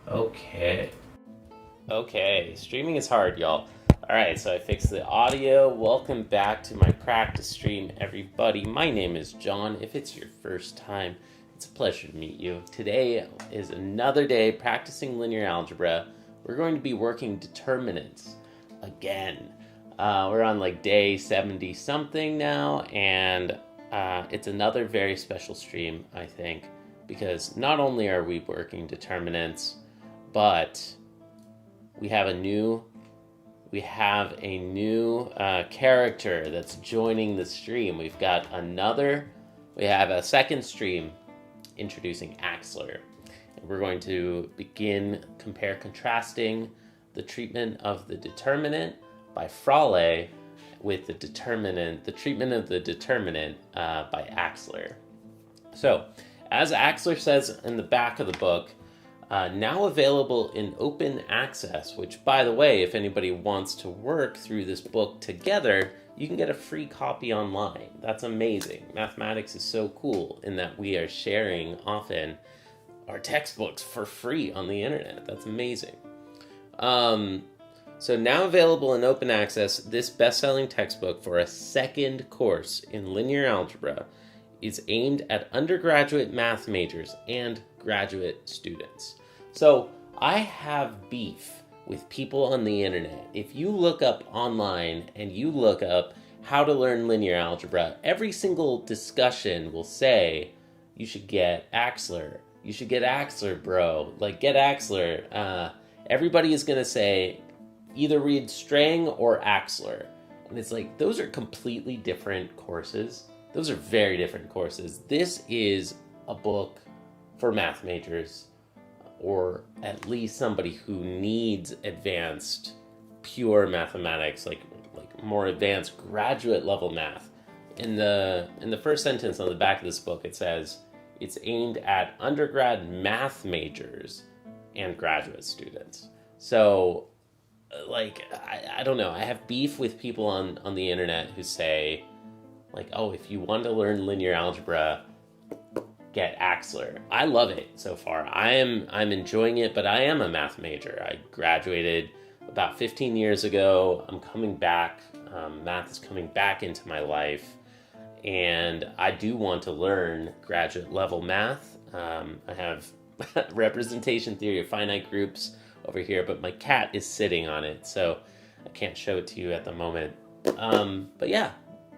Okay. Okay, streaming is hard, y'all. Alright, so I fixed the audio. Welcome back to my practice stream, everybody. My name is John. If it's your first time, it's a pleasure to meet you. Today is another day practicing linear algebra. We're going to be working determinants again. We're on like day 70 something now, and it's another very special stream, I think, because not only are we working determinants, but we have a new character that's joining the stream. We have a second stream introducing Axler. And we're going to begin contrasting the treatment of the determinant by Fraleigh with the treatment of the determinant by Axler. So, as Axler says in the back of the book, now available in open access, which, by the way, if anybody wants to work through this book together, you can get a free copy online. That's amazing. Mathematics is so cool in that we are sharing often our textbooks for free on the internet. That's amazing. So now available in open access, this best-selling textbook for a second course in linear algebra is aimed at undergraduate math majors and graduate students. So I have beef with people on the internet. If you look up online and you look up how to learn linear algebra, every single discussion will say, you should get Axler. You should get Axler, bro. Like, get Axler. Everybody is going to say, either read Strang or Axler. And it's like, those are completely different courses. Those are very different courses. This is a book for math majors, or at least somebody who needs advanced, pure mathematics, like more advanced graduate level math. In the first sentence on the back of this book, it says it's aimed at undergrad math majors and graduate students. So, I don't know. I have beef with people on the internet who say, like, oh, if you want to learn linear algebra, get Axler. I love it so far. I'm enjoying it, but I am a math major. I graduated about 15 years ago. I'm coming back. Math is coming back into my life, and I do want to learn graduate level math. I have representation theory of finite groups over here, but my cat is sitting on it, so I can't show it to you at the moment. But yeah,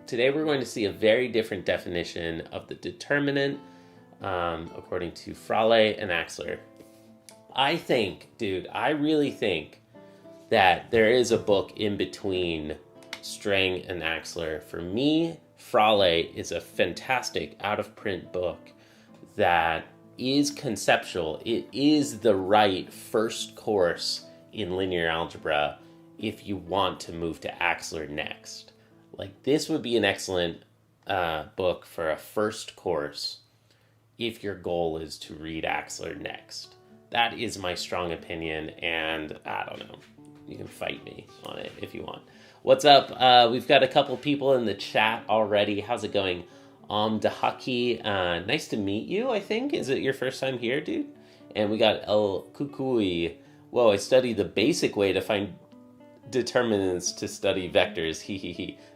today we're going to see a very different definition of the determinant, according to Fraleigh and Axler. I really think that there is a book in between Strang and Axler. For me, Fraleigh is a fantastic out-of-print book that is conceptual. It is the right first course in linear algebra if you want to move to Axler next. Like, this would be an excellent book for a first course if your goal is to read Axler next. That is my strong opinion, and I don't know. You can fight me on it if you want. What's up? We've got a couple people in the chat already. How's it going? Dahaki, nice to meet you, I think. Is it your first time here, dude? And we got El Kukui. Whoa, I studied the basic way to find determinants to study vectors.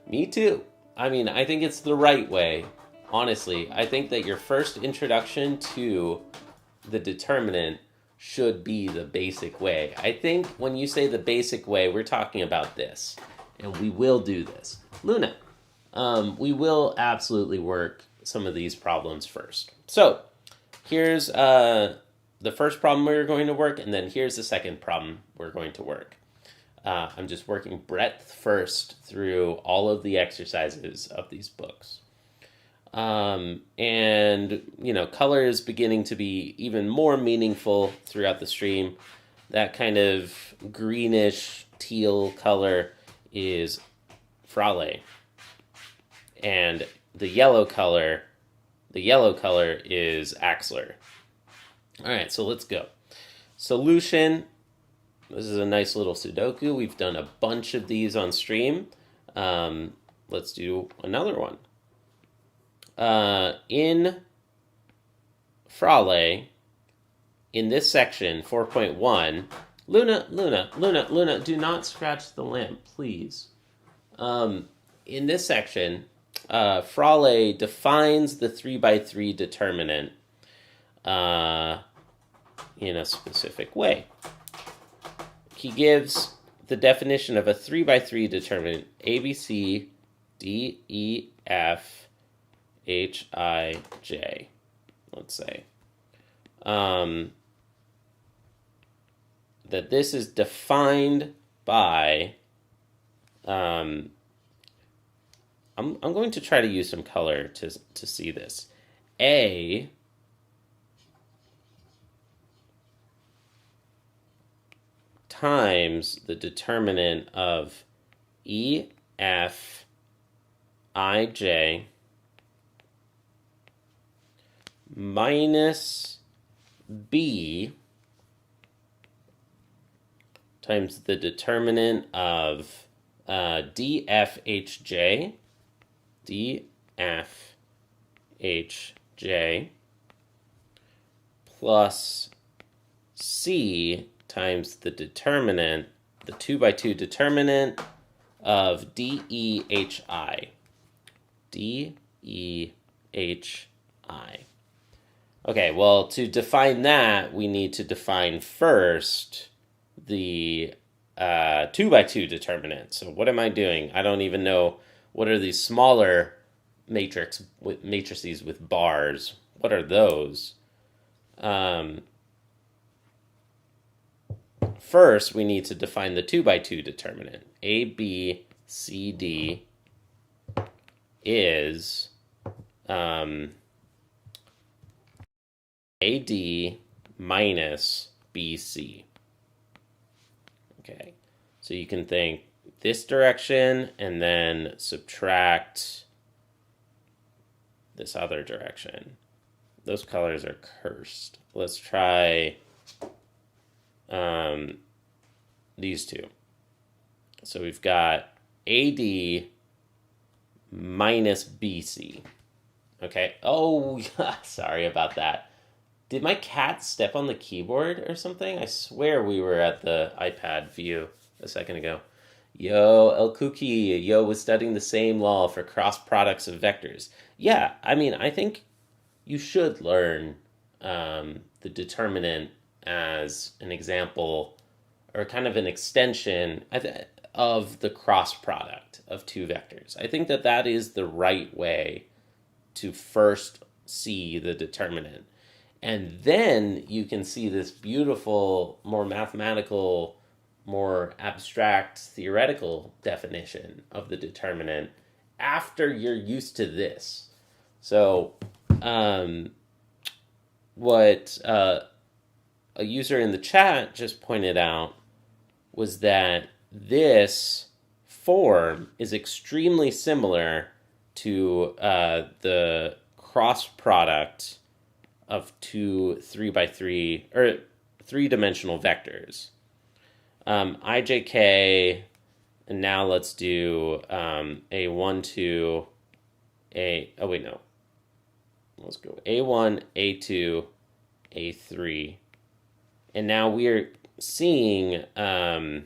Me too. I mean, I think it's the right way. Honestly, I think that your first introduction to the determinant should be the basic way. I think when you say the basic way, we're talking about this. And we will do this. Luna, we will absolutely work some of these problems first. So, here's the first problem we're going to work, and then here's the second problem we're going to work. I'm just working breadth first through all of the exercises of these books. And, color is beginning to be even more meaningful throughout the stream. That kind of greenish teal color is Fraleigh. And the yellow color is Axler. All right, so let's go. Solution. This is a nice little Sudoku. We've done a bunch of these on stream. Let's do another one. In Fraleigh, in this section, 4.1, Luna, do not scratch the lamp, please. In this section, Fraleigh defines the 3x3 determinant in a specific way. He gives the definition of a 3x3 determinant, A, B, C, D, E, F, H, I, J, let's say. That this is defined by, I'm going to try to use some color to see this. A times the determinant of E, F, I, J minus B times the determinant of D, F, H, J, D, F, H, J plus C times the determinant, the 2x2 determinant of D, E, H, I. D, E, H, I. Okay, well, to define that, we need to define first the 2x2 determinant. So what am I doing? I don't even know. What are these smaller matrices with bars? What are those? First, we need to define the 2x2 determinant. A, B, C, D is AD minus BC. Okay, so you can think this direction and then subtract this other direction. Those colors are cursed. Let's try these two. So we've got AD minus BC. Okay. Oh, sorry about that. Did my cat step on the keyboard or something? I swear we were at the iPad view a second ago. Yo, El Cookie, yo was studying the same law for cross products of vectors. Yeah, I mean, I think you should learn the determinant as an example or kind of an extension of the cross product of two vectors. I think that is the right way to first see the determinant. And then you can see this beautiful, more mathematical, more abstract, theoretical definition of the determinant after you're used to this. So, what a user in the chat just pointed out was that this form is extremely similar to the cross product of two 3x3 or three-dimensional vectors. IJK, and now let's do A1, 2, let's go A1, A2, A3. And now we're seeing the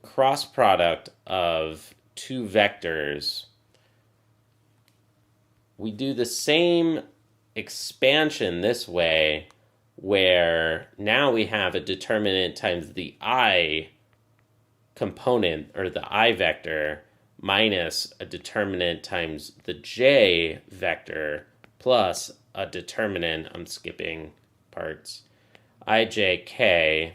cross product of two vectors. We do the same expansion this way, where now we have a determinant times the I component, or the I vector, minus a determinant times the J vector, plus a determinant, I'm skipping parts, IJK.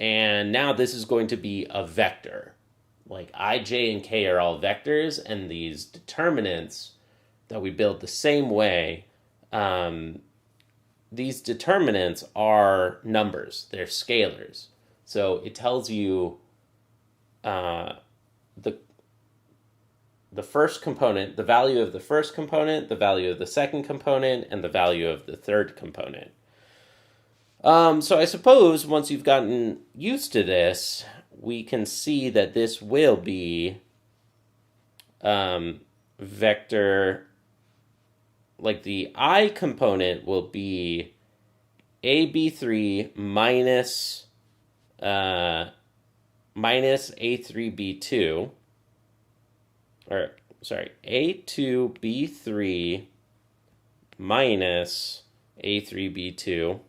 And now this is going to be a vector. Like I, J, and K are all vectors, and these determinants that we build the same way, these determinants are numbers. They're scalars. So it tells you the first component, the value of the first component, the value of the second component, and the value of the third component. So I suppose once you've gotten used to this, we can see that this will be vector like the I component will be AB3 minus A3B2, or sorry, A2B3 minus A3B2.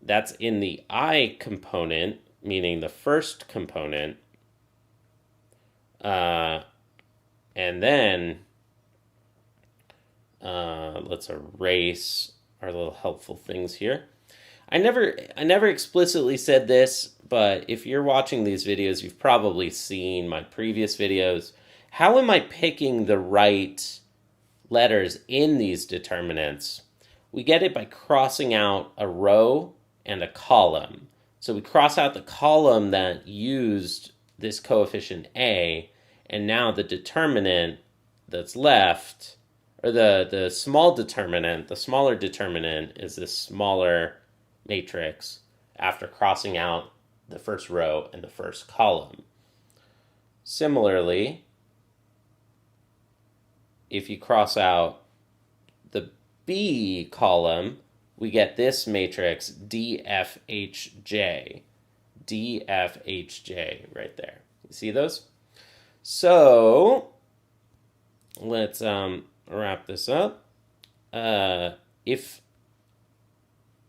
That's in the I component, meaning the first component. And then let's erase our little helpful things here. I never explicitly said this, but if you're watching these videos, you've probably seen my previous videos. How am I picking the right letters in these determinants? We get it by crossing out a row and a column. So we cross out the column that used this coefficient A, and now the determinant that's left, or the small determinant, the smaller determinant is this smaller matrix after crossing out the first row and the first column. Similarly, if you cross out the B column, we get this matrix DFHJ. DFHJ right there. You see those? So let's wrap this up.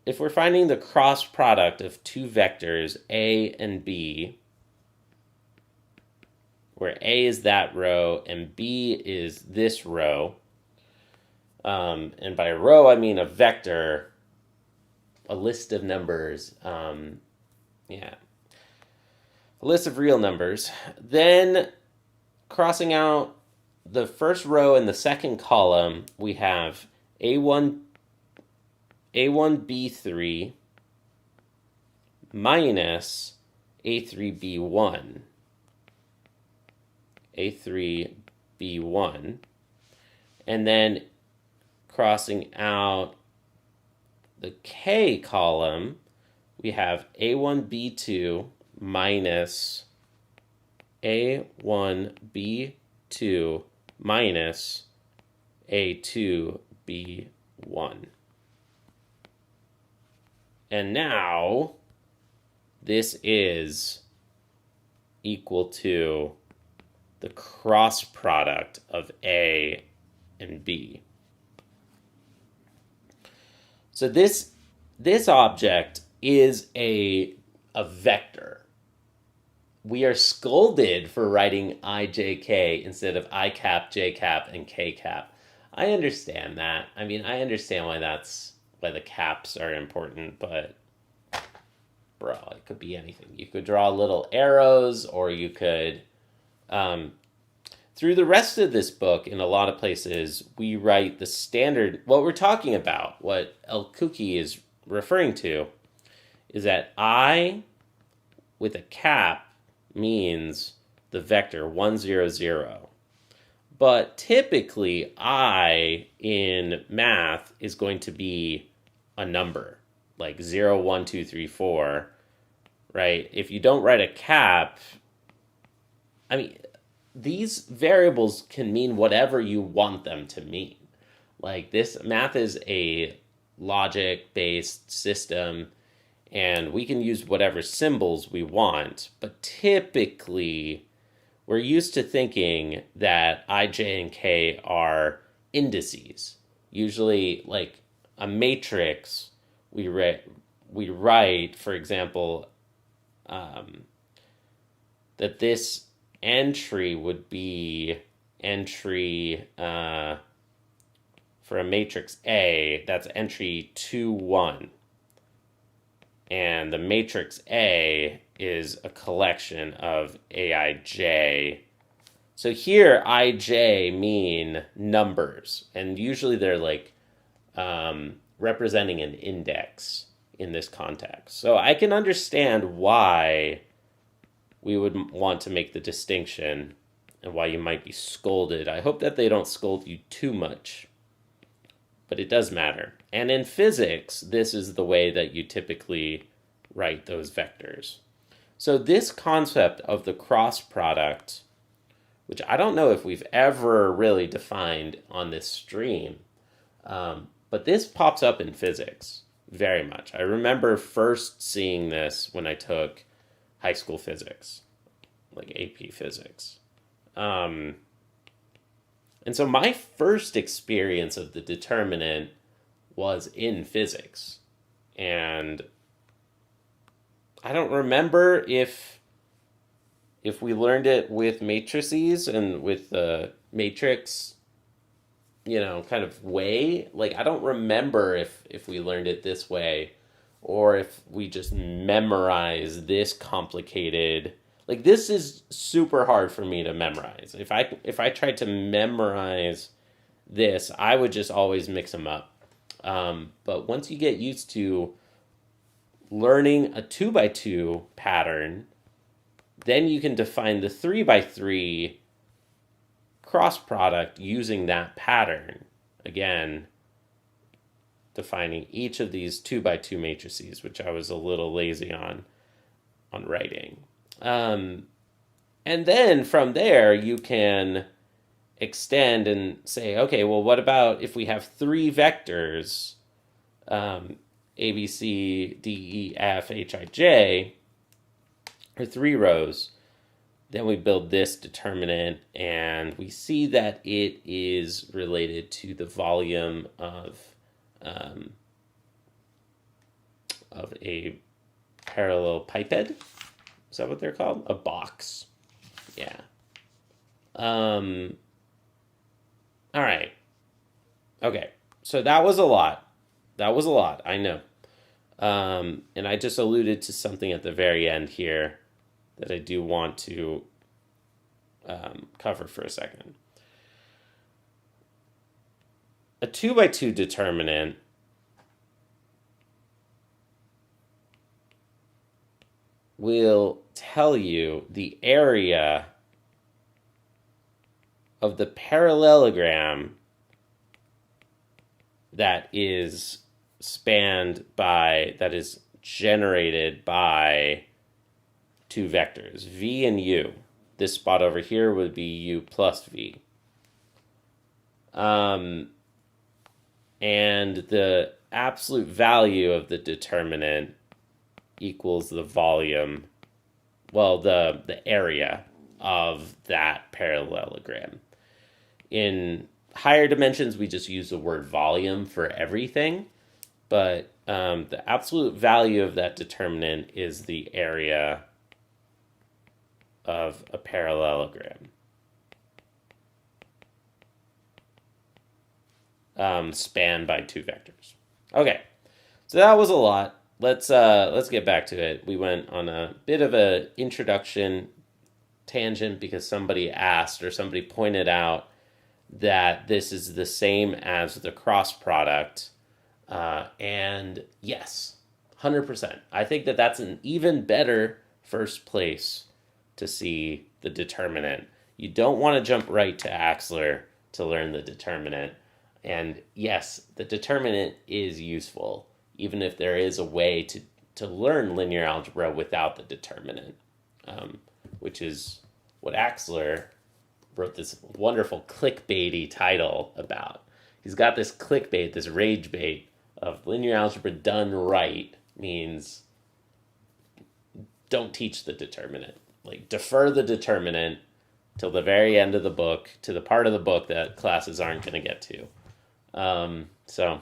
If we're finding the cross product of two vectors, A and B, where A is that row and B is this row, and by row I mean a vector, a list of numbers, a list of real numbers, then crossing out the first row and the second column, we have A1B3 minus A3B1. A3B1. And then crossing out the K column, we have A1B2 minus A1B2 minus A2B1. And now this is equal to the cross product of A and B. So this object is a vector. We are scolded for writing IJK instead of I cap, J cap, and K cap. I understand that. I mean, I understand why the caps are important, but bro, it could be anything. You could draw little arrows, or you could through the rest of this book, in a lot of places, we write the standard. What we're talking about, what El Kuki is referring to, is that I with a cap means the vector 1, 0, 0. But typically, I in math is going to be a number, like 0, 1, 2, 3, 4, right? If you don't write a cap, I mean, these variables can mean whatever you want them to mean. Like, this math is a logic-based system, and we can use whatever symbols we want, but typically we're used to thinking that I, J, and K are indices. Usually, like a matrix, we write, for example, that this entry would be entry for a matrix A, that's entry 2, 1. And the matrix A is a collection of Aij. So here, Ij mean numbers, and usually they're like representing an index in this context. So I can understand why we would want to make the distinction and why you might be scolded. I hope that they don't scold you too much, but it does matter. And in physics, this is the way that you typically write those vectors. So this concept of the cross product which I don't know if we've ever really defined on this stream. But this pops up in physics very much. I remember first seeing this when I took high school physics, like AP physics. And so my first experience of the determinant was in physics. And I don't remember if we learned it with matrices and with the matrix, kind of way. Like, I don't remember if we learned it this way or if we just memorize this complicated. Like, this is super hard for me to memorize. If I tried to memorize this, I would just always mix them up. But once you get used to learning a 2x2 pattern, then you can define the 3x3 cross product using that pattern. Again, defining each of these 2x2 matrices, which I was a little lazy on writing. And then from there, you can extend and say, okay, well, what about if we have three vectors, A, B, C, D, E, F, H, I, J, or three rows? Then we build this determinant, and we see that it is related to the volume of a parallelepiped. Is that what they're called? A box. Yeah. All right. Okay. So that was a lot. I know. And I just alluded to something at the very end here that I do want to cover for a second. A 2x2 determinant will tell you the area of the parallelogram that is generated by two vectors, v and u. This spot over here would be u plus v. And the absolute value of the determinant equals the volume, the area of that parallelogram. In higher dimensions, we just use the word volume for everything, but the absolute value of that determinant is the area of a parallelogram spanned by two vectors. Okay, so that was a lot. Let's get back to it. We went on a bit of an introduction tangent because somebody asked or somebody pointed out that this is the same as the cross product. And yes, 100%. I think that that's an even better first place to see the determinant. You don't want to jump right to Axler to learn the determinant. And yes, the determinant is useful, even if there is a way to learn linear algebra without the determinant, which is what Axler wrote this wonderful clickbaity title about. He's got this clickbait, this rage bait of linear algebra done right means don't teach the determinant. Like, defer the determinant till the very end of the book, to the part of the book that classes aren't going to get to. So,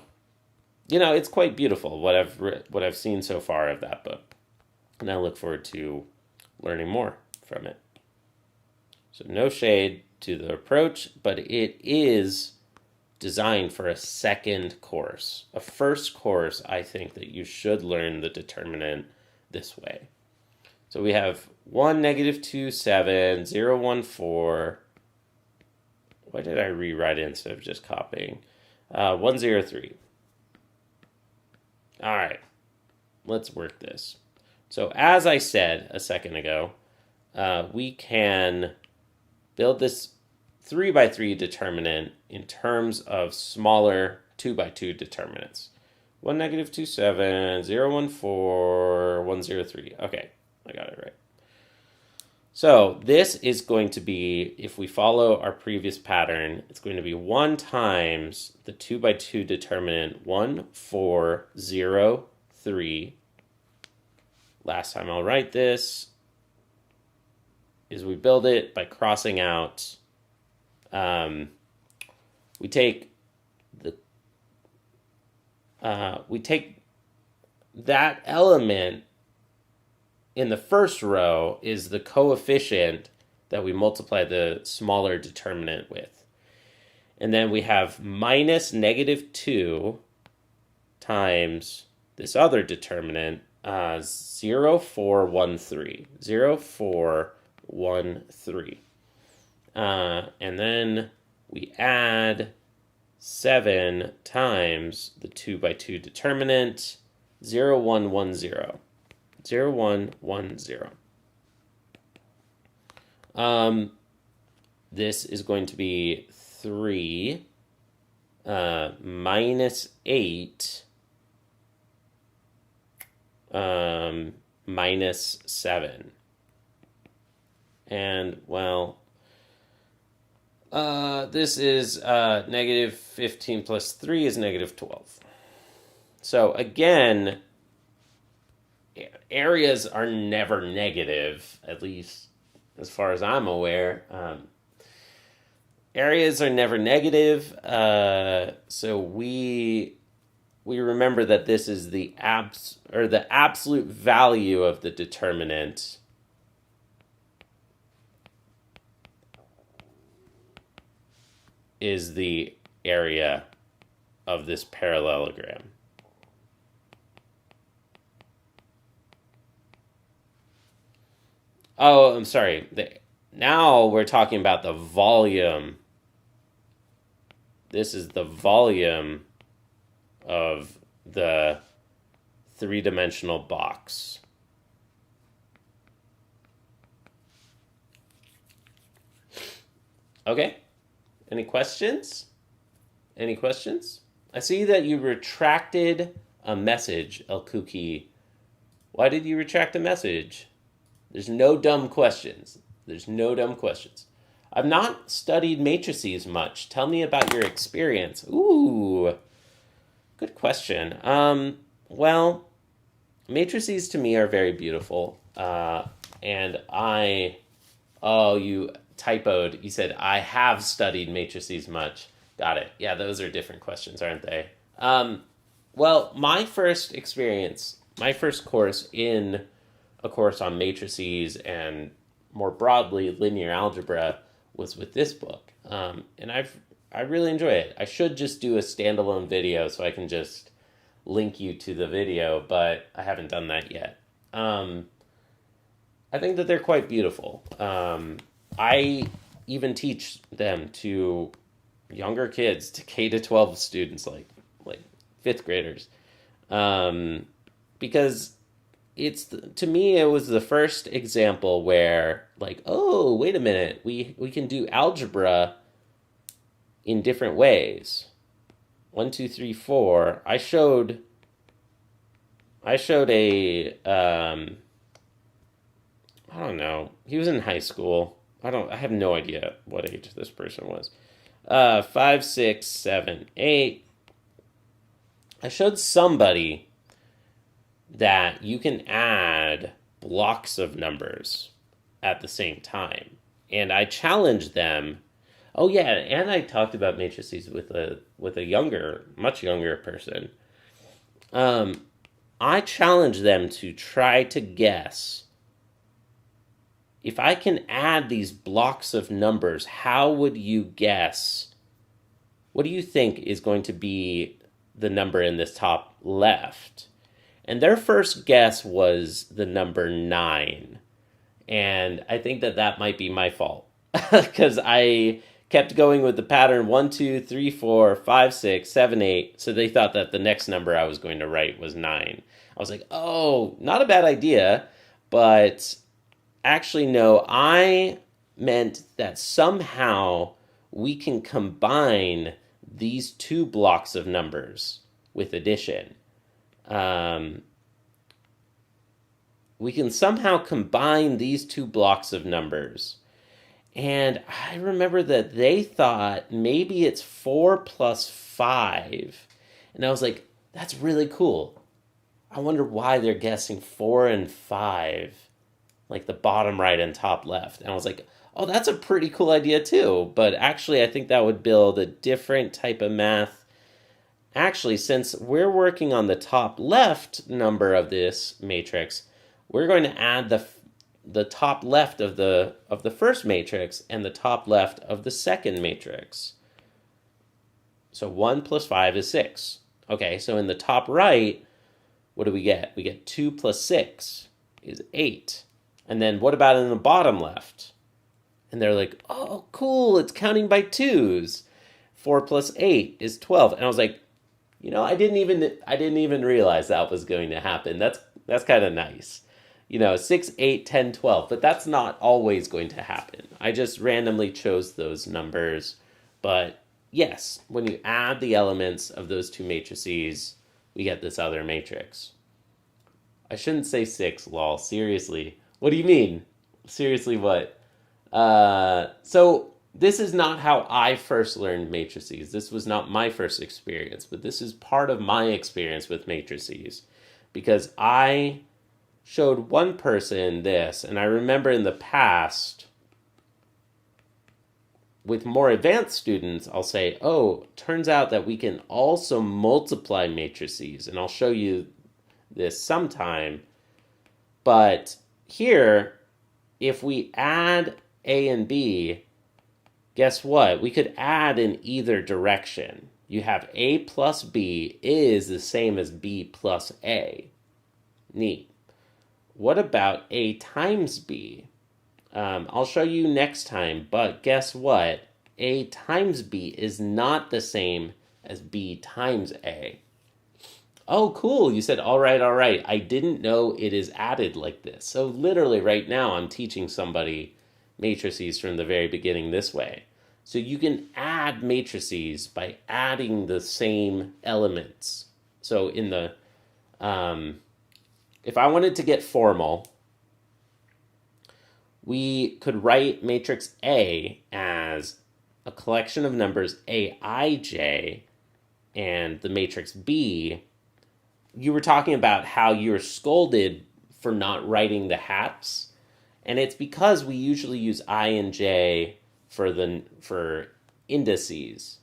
it's quite beautiful what I've seen so far of that book, and I look forward to learning more from it. So no shade to the approach, but it is designed for a second course. A first course, I think that you should learn the determinant this way. So we have 1, -2, 7, 0, 1, 4. Why did I rewrite it instead of just copying? 1, 0, 3. All right, let's work this. So as I said a second ago, we can build this 3x3 determinant in terms of smaller 2x2 determinants. 1, -2, 7, 0, 1, 4, 1, 0, 3. Okay, I got it right. So this is going to be, if we follow our previous pattern, it's going to be 1 times the 2 by 2 determinant 1, 4, 0, 3. Last time I'll write this is we build it by crossing out. We take that element in the first row is the coefficient that we multiply the smaller determinant with. And then we have minus -2 times this other determinant, 0, 4, 1, 3. 0, 4, 1, 3. And then we add 7 times the 2 by 2 determinant, 0, 1, 1, 0. 0, 1, 1, 0. This is going to be 3 minus 8 minus 7. And, well, this is negative 15 plus 3 is negative 12. So, again, areas are never negative, at least as far as I'm aware. Areas are never negative, so we remember that this is the absolute value of the determinant is the area of this parallelogram. Oh, I'm sorry. Now we're talking about the volume. This is the volume of the three-dimensional box. Okay. Any questions? Any questions? I see that you retracted a message, El Kuki. Why did you retract a message? There's no dumb questions. There's no dumb questions. I've not studied matrices much. Tell me about your experience. Ooh, good question. Well, matrices to me are very beautiful. And you typoed. You said, I have studied matrices much. Got it. Yeah, those are different questions, aren't they? Well, my first experience, my first course in a course on matrices and more broadly linear algebra was with this book. And I really enjoy it. I should just do a standalone video so I can just link you to the video, but I haven't done that yet. I think that they're quite beautiful. I even teach them to younger kids, to K to 12 students, like fifth graders, because to me it was the first example where oh, wait a minute, we can do algebra in different ways. 1, 2, 3, 4. I showed a I don't know. He was in high school. I have no idea what age this person was. 5, 6, 7, 8. I showed somebody that you can add blocks of numbers at the same time. And I challenged them. Oh yeah, and I talked about matrices with a younger, much younger person. I challenged them to try to guess, if I can add these blocks of numbers, how would you guess? What do you think is going to be the number in this top left? And their first guess was the number 9. And I think that might be my fault, because I kept going with the pattern 1, 2, 3, 4, 5, 6, 7, 8. So they thought that the next number I was going to write was 9. I was like, oh, not a bad idea, but actually, no, I meant that somehow we can combine these two blocks of numbers with addition. we can somehow combine these two blocks of numbers. And I remember that they thought maybe it's 4 plus 5. And I was like, that's really cool. I wonder why they're guessing 4 and 5, like the bottom right and top left. And I was like, oh, that's a pretty cool idea too. But actually, I think that would build a different type of math. Actually, since we're working on the top left number of this matrix, we're going to add the top left of the first matrix and the top left of the second matrix. So 1 plus 5 is 6. Okay, so in the top right, what do we get? We get 2 plus 6 is 8. And then what about in the bottom left? And they're like, oh, cool, it's counting by twos. 4 plus 8 is 12. And I was like, I didn't even realize that was going to happen. That's kind of nice. 6, 8, 10, 12. But that's not always going to happen. I just randomly chose those numbers. But yes, when you add the elements of those two matrices, we get this other matrix. I shouldn't say 6, lol. Seriously. What do you mean? Seriously, what? So this is not how I first learned matrices. This was not my first experience, but this is part of my experience with matrices. Because I showed one person this, and I remember in the past, with more advanced students, I'll say, oh, turns out that we can also multiply matrices, and I'll show you this sometime. But here, if we add A and B, guess what? We could add in either direction. You have A plus B is the same as B plus A. Neat. What about A times B? I'll show you next time, but guess what? A times B is not the same as B times A. Oh, cool. You said, all right. I didn't know it is added like this. So literally right now I'm teaching somebody matrices from the very beginning this way. So you can add matrices by adding the same elements. So in the, if I wanted to get formal, we could write matrix A as a collection of numbers Aij, and the matrix B, you were talking about how you were scolded for not writing the hats, and it's because we usually use I and J for indices.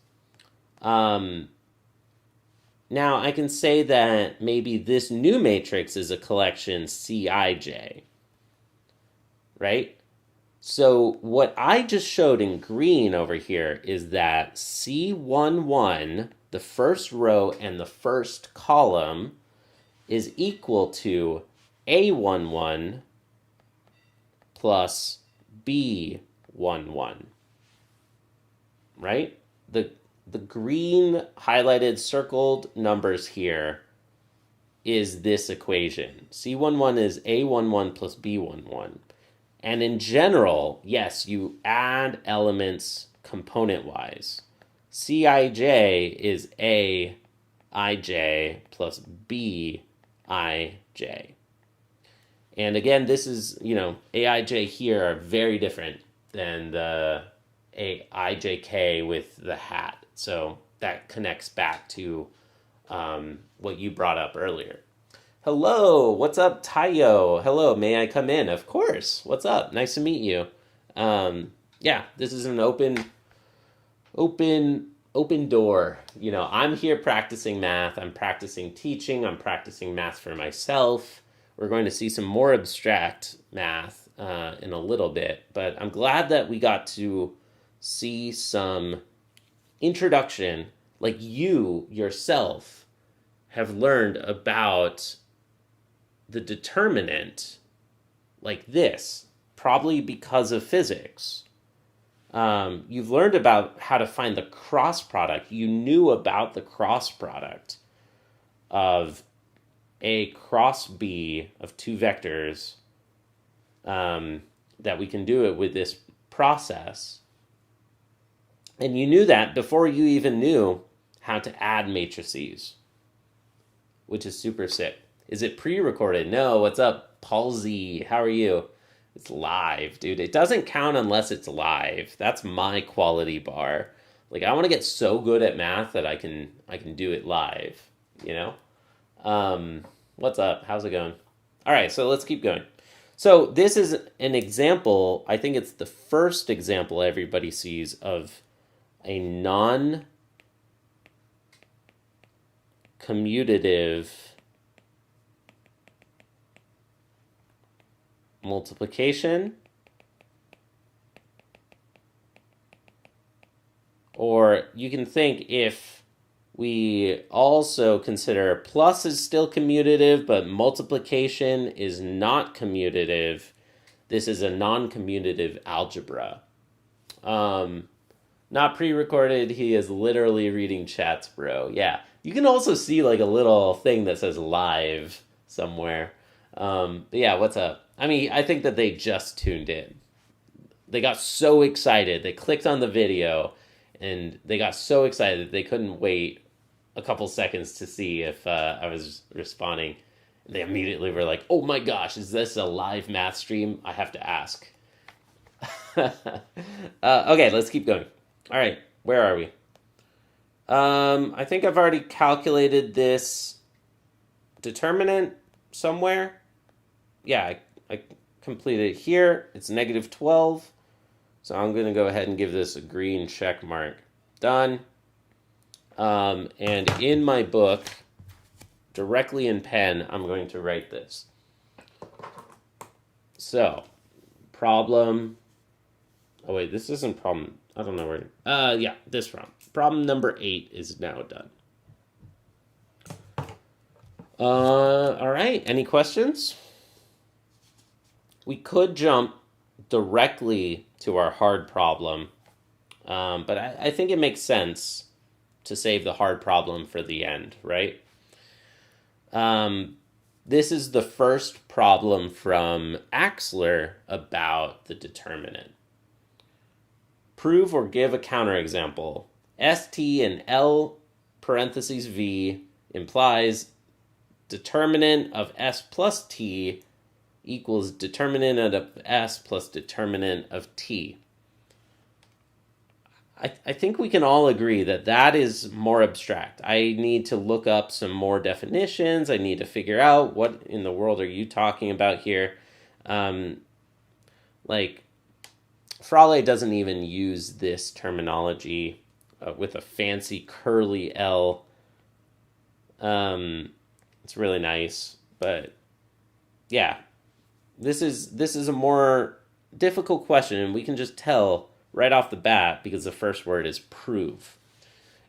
Now I can say that maybe this new matrix is a collection Cij, right? So what I just showed in green over here is that C11, the first row and the first column, is equal to A11 plus B11, right? The green highlighted circled numbers here is this equation. C11 is A11 plus B11. And in general, yes, you add elements component-wise. Cij is Aij plus Bij. And again, this is, Aij here are very different than the Aijk with the hat. So that connects back to what you brought up earlier. Hello, what's up, Tayo? Hello, may I come in? Of course. What's up? Nice to meet you. Yeah, this is an open door. I'm here practicing math. I'm practicing teaching. I'm practicing math for myself. We're going to see some more abstract math in a little bit, but I'm glad that we got to see some introduction, like you yourself have learned about the determinant like this, probably because of physics. You've learned about how to find the cross product. You knew about the cross product of A cross B of two vectors, that we can do it with this process. And you knew that before you even knew how to add matrices, which is super sick. Is it pre-recorded? No, what's up? up, Paul Z? How are you? It's live, dude. It doesn't count unless it's live. That's my quality bar. Like, I want to get so good at math that I can do it live, you know? What's up? How's it going? All right, so let's keep going. So this is an example, I think it's the first example everybody sees of a non-commutative multiplication, or you can think if we also consider plus is still commutative, but multiplication is not commutative, this is a non-commutative algebra. Not pre-recorded, he is literally reading chats, bro. Yeah, you can also see like a little thing that says live somewhere. But yeah, what's up? I mean, I think that they just tuned in. They got so excited. They clicked on the video, and they got so excited they couldn't wait a couple seconds to see if I was responding. They immediately were like, oh my gosh, is this a live math stream? I have to ask. Okay, let's keep going. All right, where are we? I think I've already calculated this determinant somewhere. Yeah, I completed it here. It's negative 12. So I'm going to go ahead and give this a green check mark. Done. And in my book, directly in pen, I'm going to write this. So, problem. Oh, wait, this isn't problem. I don't know where. Yeah, this problem. Problem number 8 is now done. All right. Any questions? We could jump directly to our hard problem, but I think it makes sense to save the hard problem for the end, right? This is the first problem from Axler about the determinant. Prove or give a counterexample. ST and L parentheses V implies determinant of S plus T equals determinant of S plus determinant of T. I think we can all agree that that is more abstract. I need to look up some more definitions. I need to figure out what in the world are you talking about here. Like, Fraleigh doesn't even use this terminology with a fancy curly L. It's really nice, but yeah, this is a more difficult question, and we can just tell right off the bat because the first word is prove.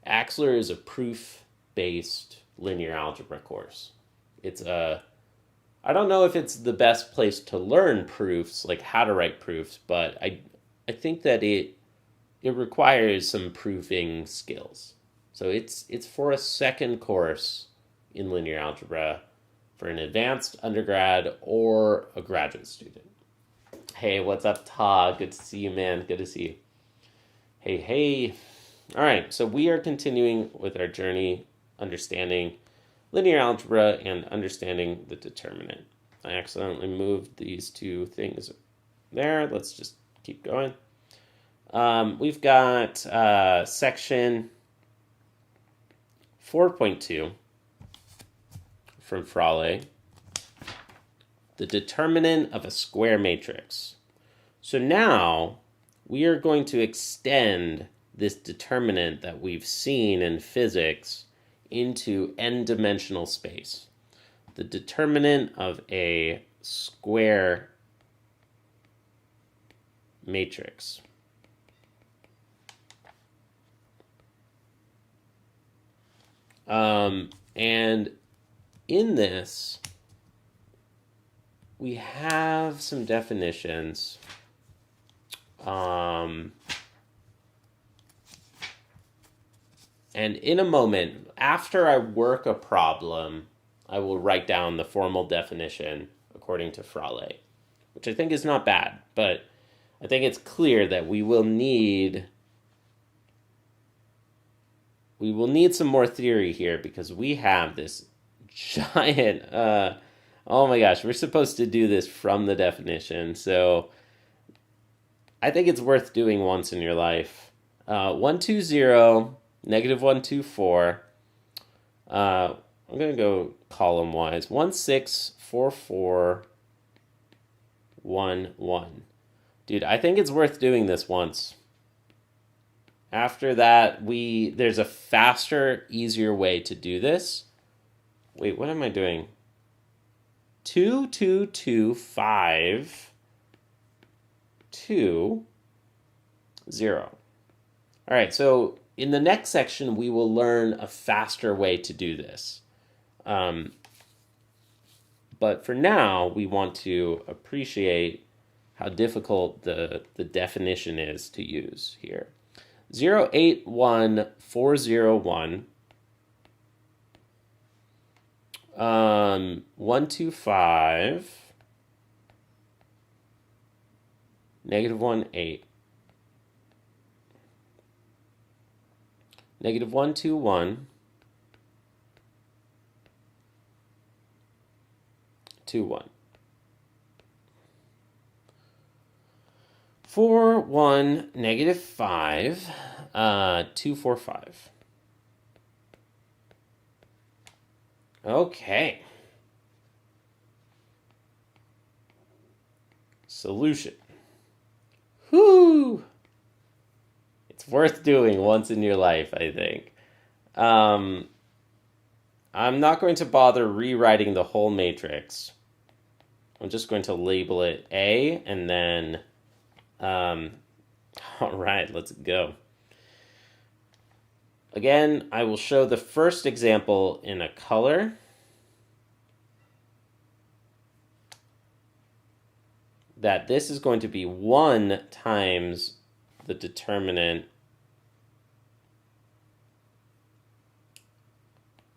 Axler is a proof-based linear algebra course. I don't know if it's the best place to learn proofs, like how to write proofs, but I think that it requires some proving skills. So it's for a second course in linear algebra for an advanced undergrad or a graduate student. Hey, what's up, Todd? Good to see you, man. Good to see you. Hey. All right, so we are continuing with our journey understanding linear algebra and understanding the determinant. I accidentally moved these two things there. Let's just keep going. We've got section 4.2 from Fraleigh, the determinant of a square matrix. So now we are going to extend this determinant that we've seen in physics into n-dimensional space. The determinant of a square matrix. And in this, we have some definitions. And in a moment, after I work a problem, I will write down the formal definition according to Fraleigh, which I think is not bad, but I think it's clear that we will need some more theory here because we have this giant Oh my gosh, we're supposed to do this from the definition, so I think it's worth doing once in your life. 120, negative 124. I'm going to go column wise. 164411. Dude, I think it's worth doing this once. After that, there's a faster, easier way to do this. Wait, what am I doing? 2225 2 0. All right, so in the next section, we will learn a faster way to do this. But for now, we want to appreciate how difficult the definition is to use here. 081401 125 negative 18 negative 121 21 41 negative 5 245. Okay. Solution. Whoo! It's worth doing once in your life, I think. I'm not going to bother rewriting the whole matrix. I'm just going to label it A, and then, all right, let's go. Again, I will show the first example in a color. That this is going to be 1 times the determinant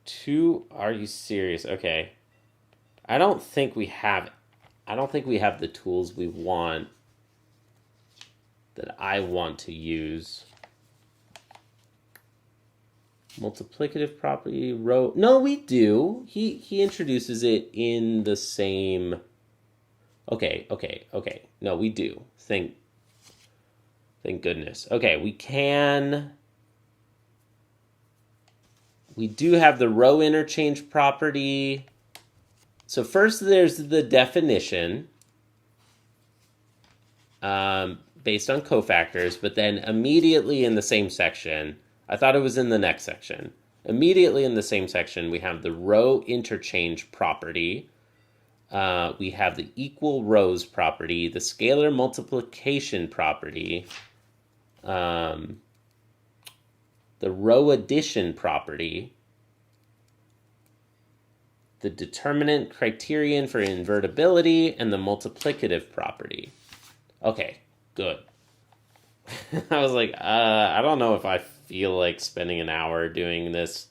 2. Are you serious? Okay. I don't think we have the tools we want that I want to use. Multiplicative property, row. No, we do. He introduces it in the same. Okay. No, we do. Thank goodness. Okay, we do have the row interchange property. So first there's the definition based on cofactors, but then immediately in the same section, I thought it was in the next section. Immediately in the same section, we have the row interchange property. We have the equal rows property, the scalar multiplication property, the row addition property, the determinant criterion for invertibility, and the multiplicative property. Okay, good. I was like, I don't know if I feel like spending an hour doing this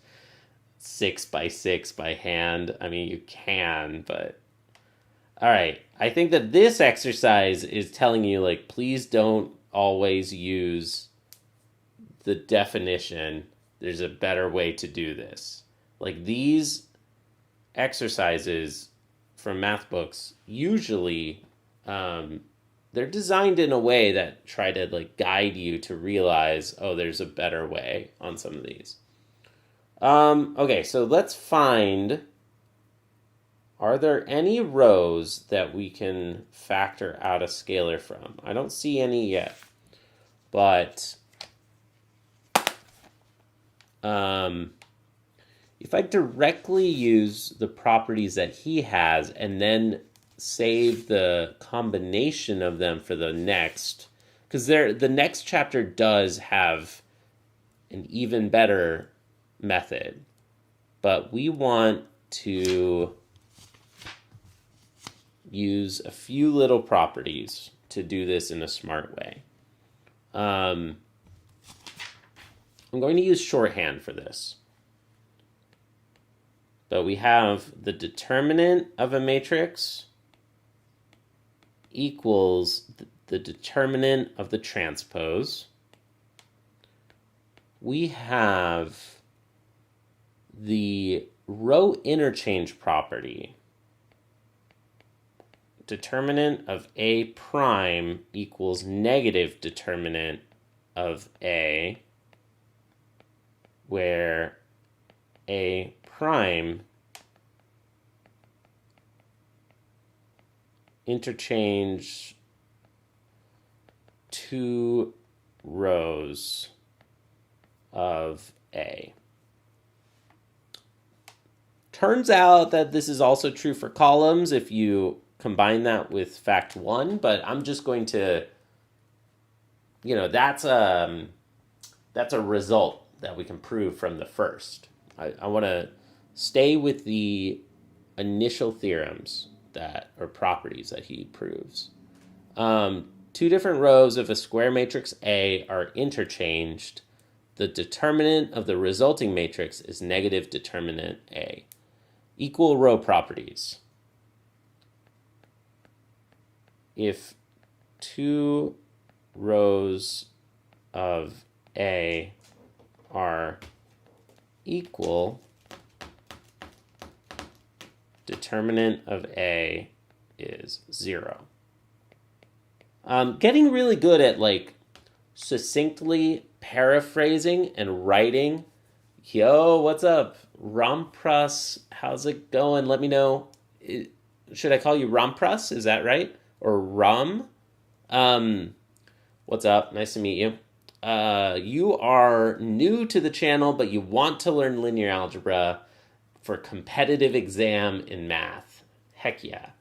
6 by 6 by hand. I mean, you can, but... All right, I think that this exercise is telling you, like, please don't always use the definition. There's a better way to do this. Like, these exercises from math books, usually they're designed in a way that try to, like, guide you to realize, oh, there's a better way on some of these. Okay, so let's find... Are there any rows that we can factor out a scalar from? I don't see any yet. But if I directly use the properties that he has and then save the combination of them for the next, because the next chapter does have an even better method, but we want to use a few little properties to do this in a smart way. I'm going to use shorthand for this. But we have the determinant of a matrix equals the determinant of the transpose. We have the row interchange property determinant of A prime equals negative determinant of A, where A prime interchange two rows of A. Turns out that this is also true for columns if you combine that with fact 1, but I'm just going to, that's a result that we can prove from the first. I want to stay with the initial theorems or properties that he proves. Two different rows of a square matrix A are interchanged. The determinant of the resulting matrix is negative determinant A. Equal row properties. If two rows of A are equal, determinant of A is 0. Getting really good at succinctly paraphrasing and writing. Yo, what's up? Rampras, how's it going? Let me know. Should I call you Rampras? Is that right? Or Ram? What's up? Nice to meet you. You are new to the channel, but you want to learn linear algebra for competitive exam in math. Heck yeah.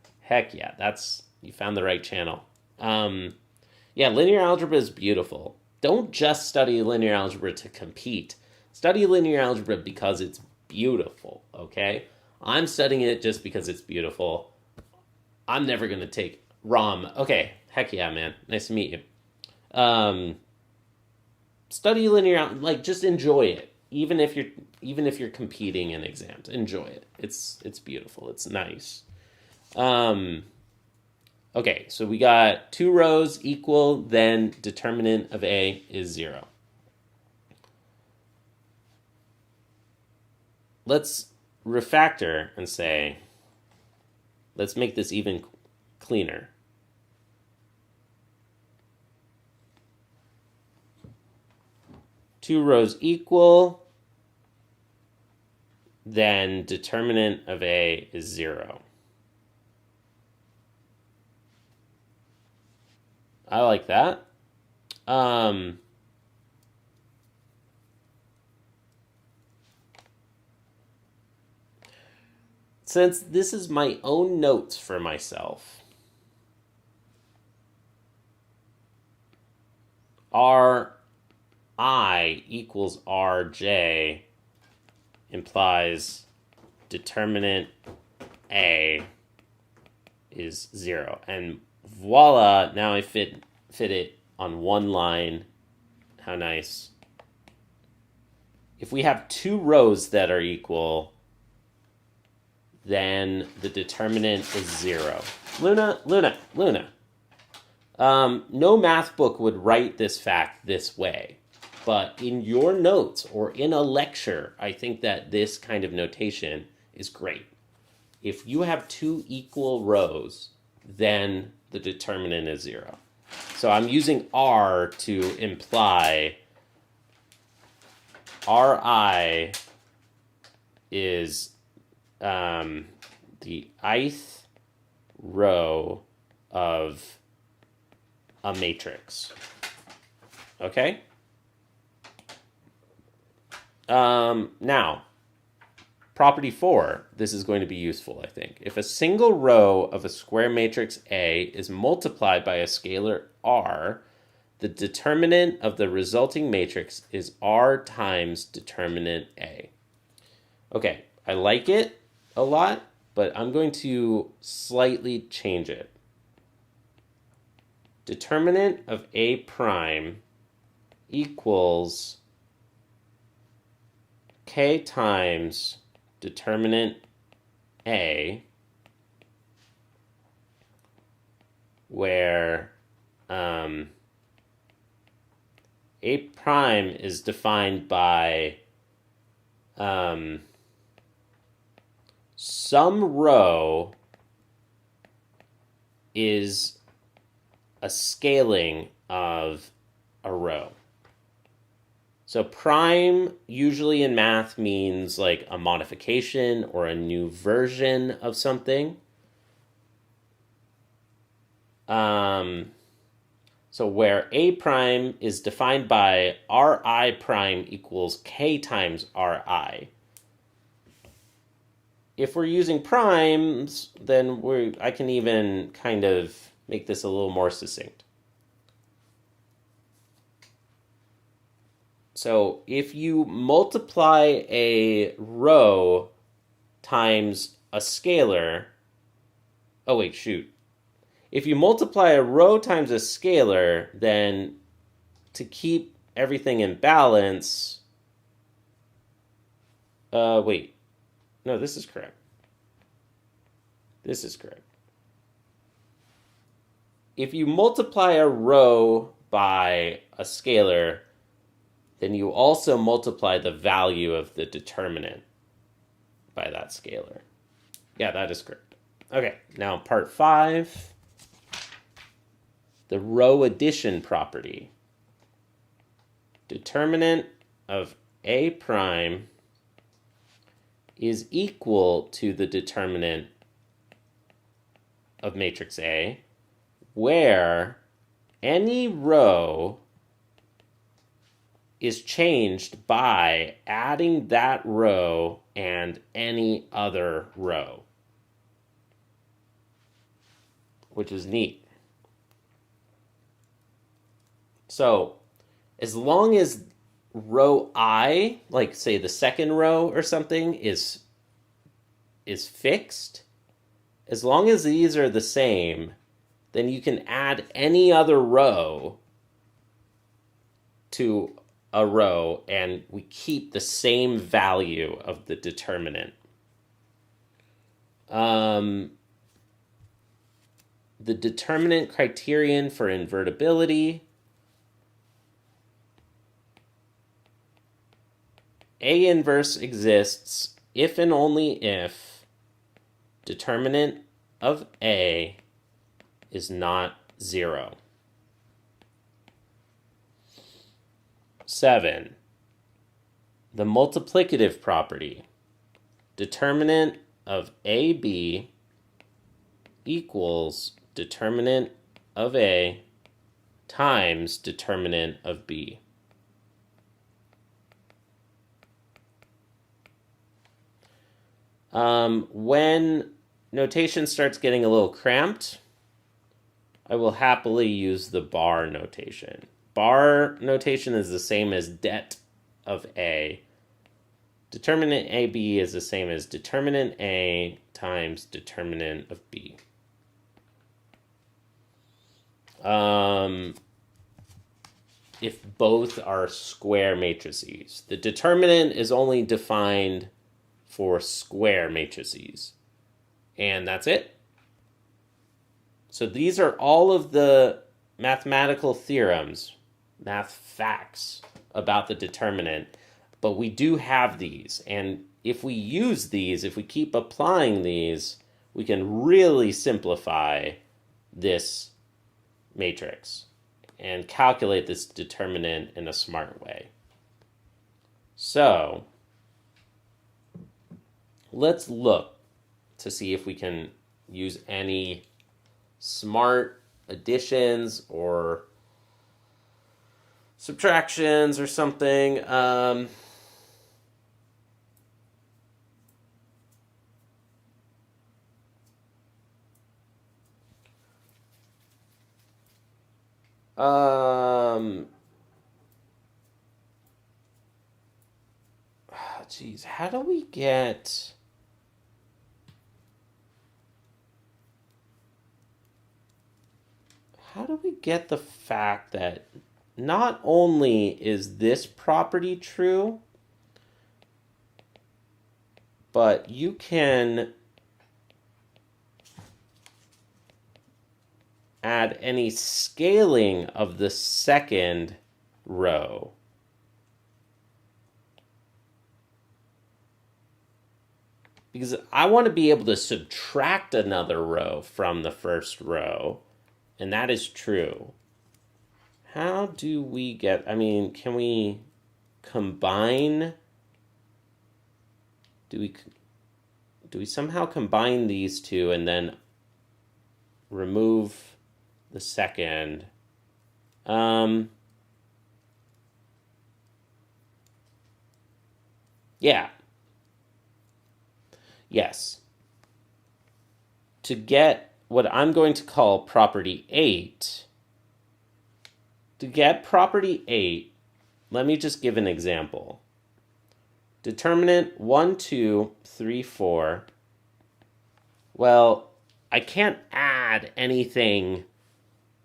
You found the right channel. Linear algebra is beautiful. Don't just study linear algebra to compete. Study linear algebra because it's beautiful, okay? I'm studying it just because it's beautiful. I'm never going to take ROM. Okay, heck yeah, man. Nice to meet you. Study linear, just enjoy it. Even if you're competing in exams, enjoy it. It's beautiful. It's nice. Okay, so we got two rows equal, then determinant of A is 0. Let's refactor and say, let's make this even cleaner. Two rows equal, then determinant of A is 0. I like that. Since this is my own notes for myself, Ri equals Rj implies determinant A is 0. And voila, now I fit it on one line. How nice. If we have two rows that are equal, then the determinant is 0. Luna. No math book would write this fact this way. But in your notes or in a lecture, I think that this kind of notation is great. If you have two equal rows, then the determinant is 0. So I'm using R to imply Ri is the ith row of a matrix. Okay? Now, property 4, this is going to be useful, I think. If a single row of a square matrix A is multiplied by a scalar R, the determinant of the resulting matrix is R times determinant A. Okay, I like it a lot, but I'm going to slightly change it. Determinant of A prime equals K times determinant A, where A prime is defined by some row is a scaling of a row. So prime usually in math means like a modification or a new version of something. So where A prime is defined by Ri prime equals K times Ri. If we're using primes, then I can even kind of make this a little more succinct. So if you multiply a row times a scalar, if you multiply a row times a scalar, then to keep everything in balance, no, this is correct. This is correct. If you multiply a row by a scalar, then you also multiply the value of the determinant by that scalar. Yeah, that is correct. Okay, now part 5, the row addition property. Determinant of A prime is equal to the determinant of matrix A, where any row is changed by adding that row and any other row, which is neat. So as long as row I, like say the second row or something, is fixed, as long as these are the same, then you can add any other row to a row and we keep the same value of the determinant. The determinant criterion for invertibility. A inverse exists if and only if determinant of A is not 0. 7. The multiplicative property. Determinant of AB equals determinant of A times determinant of B. When notation starts getting a little cramped, I will happily use the bar notation. Bar notation is the same as det of A. Determinant AB is the same as determinant A times determinant of B. If both are square matrices. The determinant is only defined for square matrices. And that's it. So these are all of the mathematical theorems, math facts about the determinant. But we do have these. And if we use these, if we keep applying these, we can really simplify this matrix and calculate this determinant in a smart way. So let's look to see if we can use any smart additions or subtractions or something. Geez, how do we get... How do we get the fact that not only is this property true, but you can add any scaling of the second row. because I want to be able to subtract another row from the first row, and that is true. How do we get, can we combine, do we somehow combine these two and then remove the second? Yeah. Yes. To get what I'm going to call property 8, to get property 8, let me just give an example. Determinant 1, 2, 3, 4. Well, I can't add anything.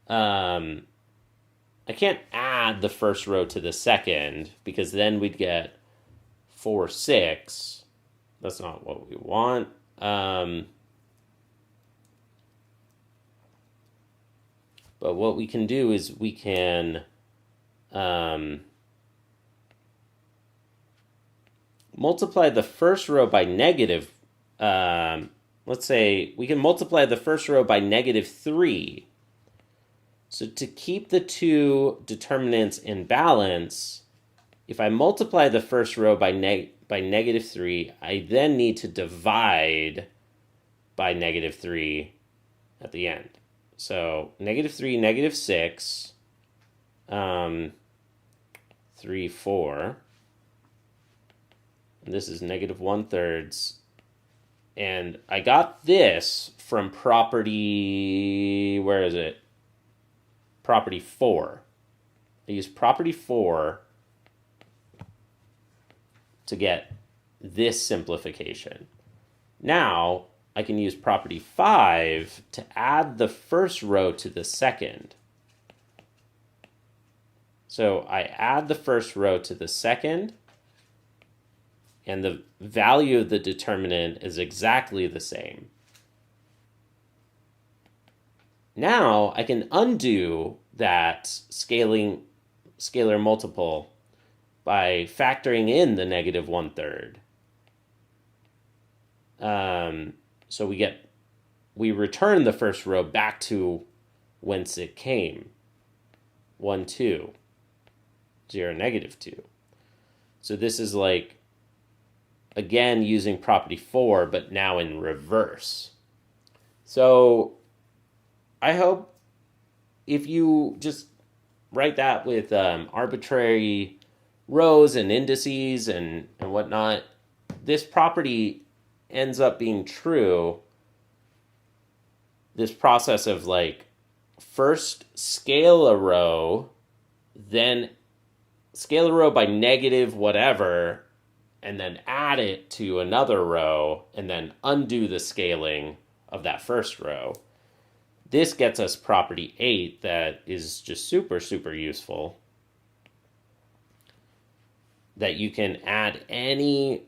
I can't add the first row to the second, because then we'd get 4, 6. That's not what we want. But what we can do is we can multiply the first row by negative. Let's say we can multiply the first row by -3. So to keep the two determinants in balance, if I multiply the first row by -3, I then need to divide by -3 at the end. So -3, -6, 3, 4. And this is -1/3. And I got this from property, where is it? Property 4. I use property 4 to get this simplification. Now, I can use property 5 to add the first row to the second. So I add the first row to the second, and the value of the determinant is exactly the same. Now I can undo that scalar multiple by factoring in the -1/3. So we return the first row back to whence it came. 1, 2, 0, -2. So this is like, again, using property 4, but now in reverse. So I hope if you just write that with arbitrary rows and indices and whatnot, this property ends up being true. This process of like first scale a row, then scale a row by negative whatever, and then add it to another row, and then undo the scaling of that first row. This gets us property 8 that is just super, super useful. That you can add any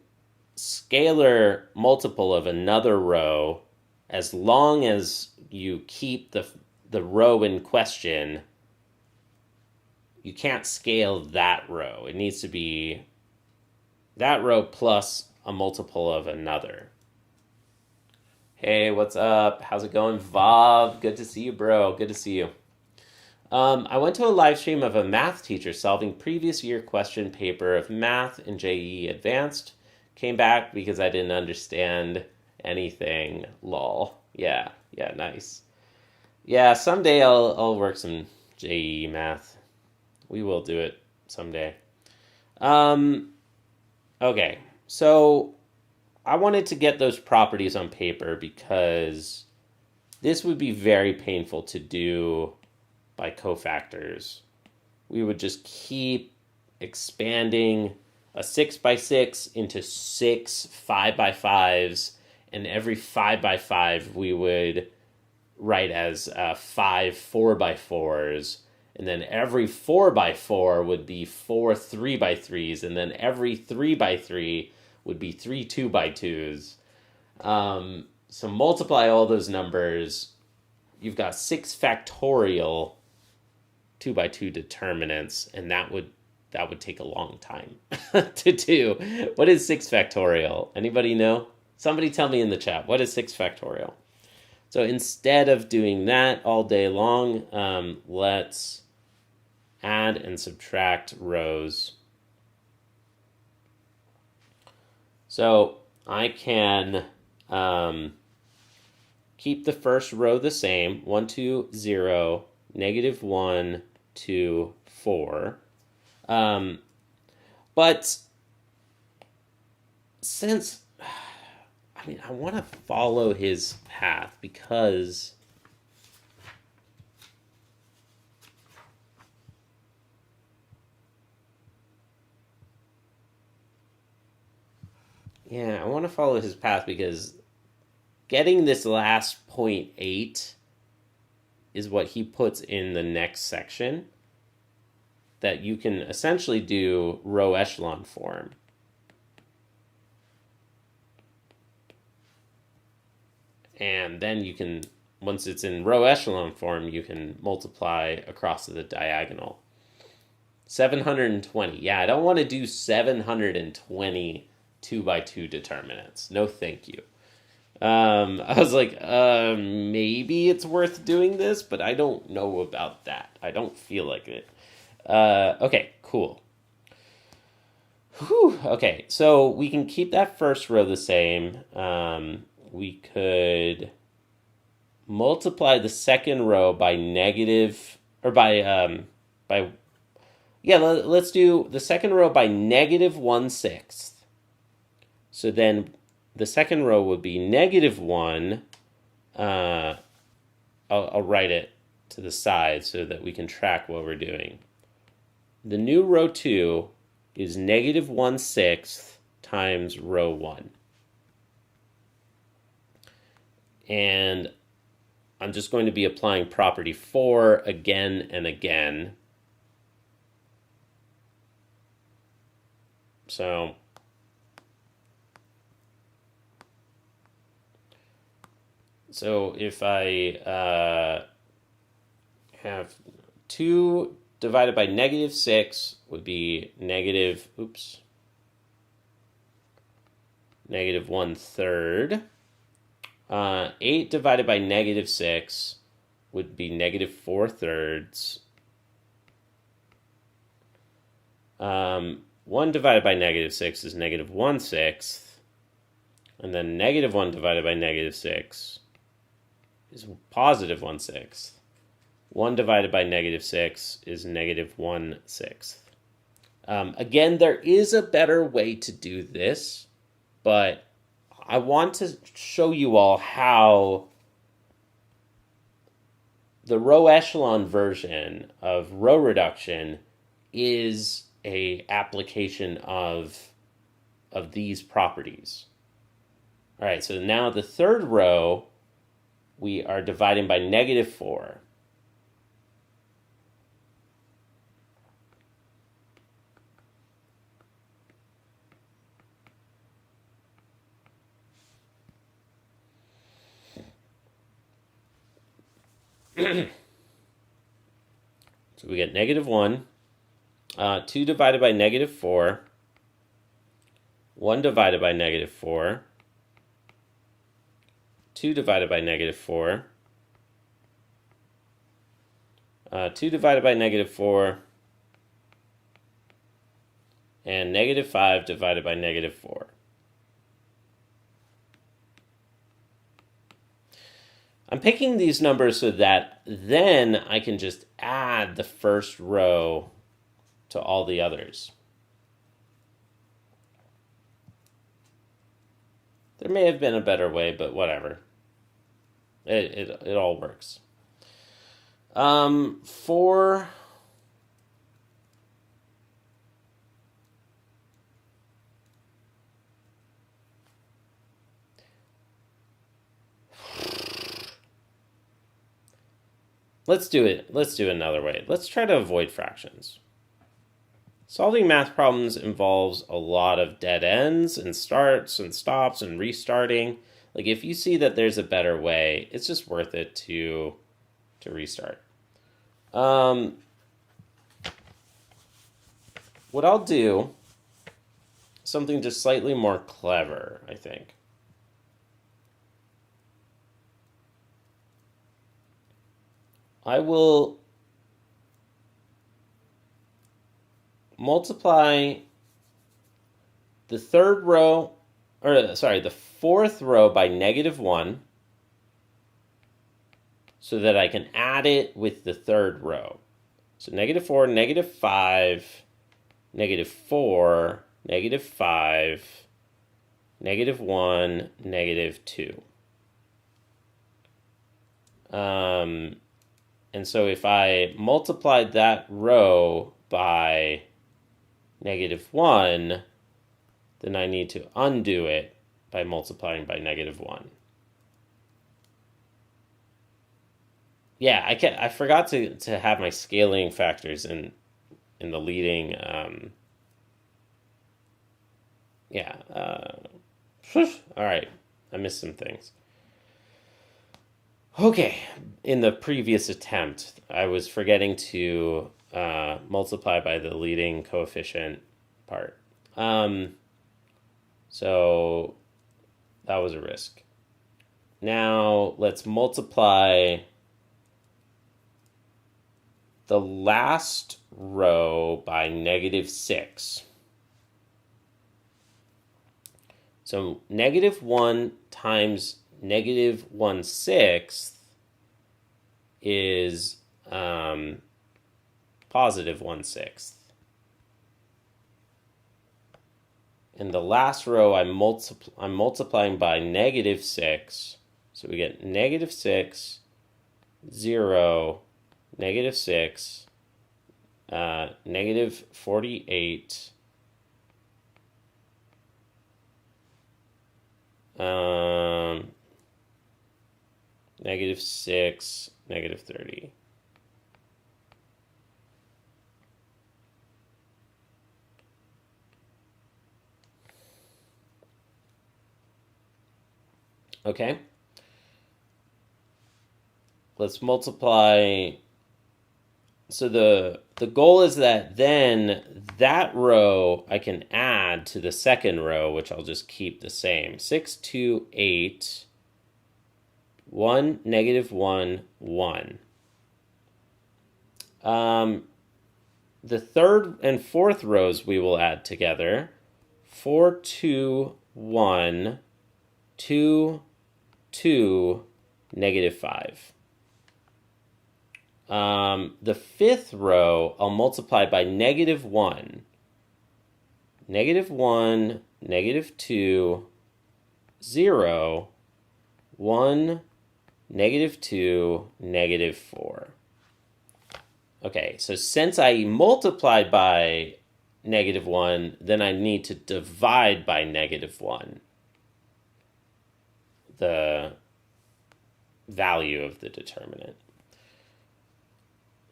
scalar multiple of another row as long as you keep the row in question. You can't scale that row. It needs to be that row plus a multiple of another. Hey, what's up? How's it going, Vav? Good to see you, bro. Good to see you. I went to a live stream of a math teacher solving previous year question paper of math in JEE Advanced. Came back because I didn't understand anything. Lol. Yeah, nice. Yeah, someday I'll work some JEE math. We will do it someday. Okay, so I wanted to get those properties on paper because this would be very painful to do by cofactors. We would just keep expanding a 6x6 into 6 5x5s, and every 5x5 we would write as 5 4x4s, and then every 4x4 would be 4 3x3s, and then every 3x3 would be 3 2x2s. So multiply all those numbers. You've got 6 factorial 2x2 determinants, and that would take a long time to do. What is 6 factorial? Anybody know? Somebody tell me in the chat, what is 6 factorial? So instead of doing that all day long, let's add and subtract rows. So I can keep the first row the same, 1, 2, 0, negative 1, 2, 4. But since, I want to follow his path because I want to follow his path because getting this last 0.8 is what he puts in the next section that you can essentially do row echelon form. And then you can, once it's in row echelon form, you can multiply across the diagonal. 720. Yeah, I don't want to do 720 2x2 determinants. No, thank you. I was like, maybe it's worth doing this, but I don't know about that. I don't feel like it. Okay, cool. Whew, okay, so we can keep that first row the same. We could multiply the second row by negative, or let's do the second row by negative 1/6. So then the second row would be negative 1. I'll write it to the side so that we can track what we're doing. The new row 2 is negative 1/6 times row 1. And I'm just going to be applying property 4 again and again. So if I have 2 divided by negative 6 would be negative 1/3. 8 divided by negative 6 would be negative 4/3. 1 divided by negative 6 is negative 1/6. And then negative 1 divided by negative 6 is positive 1/6. 1 divided by negative 6 is negative 1/6. Again, there is a better way to do this, but I want to show you all how the row echelon version of row reduction is a application of these properties. All right, so now the third row, we are dividing by negative 4. So we get negative 1, 2 divided by negative 4, 1 divided by negative 4, 2 divided by negative 4, 2 divided by negative 4, and negative 5 divided by negative 4. I'm picking these numbers so that then I can just add the first row to all the others. There may have been a better way, but whatever. It all works. For Let's do it another way. Let's try to avoid fractions. Solving math problems involves a lot of dead ends and starts and stops and restarting. Like if you see that there's a better way, it's just worth it to restart. What I'll do, something just slightly more clever, I think. I will multiply the the fourth row by -1 so that I can add it with the third row. So -4, -5, -4, -5, -1, -2. And so if I multiplied that row by -1, then I need to undo it by multiplying by -1. Yeah, I forgot to have my scaling factors in the leading. All right, I missed some things. Okay, in the previous attempt, I was forgetting to multiply by the leading coefficient part. So that was a risk. Now let's multiply the last row by -6. So -1 times -1/6 is +1/6. In the last row, I'm multiplying by -6. So we get -6, 0, -6, -48, -6, -30. Okay. Let's multiply. So the goal is that then that row I can add to the second row, which I'll just keep the same. 6, 2, 8, 1, -1, 1. The third and fourth rows we will add together. 4, 2, 1, 2, 2, -5. The fifth row, I'll multiply by -1. -1, -2, 0, 1, -2, -4. Okay, so since I multiplied by -1, then I need to divide by -1 the value of the determinant.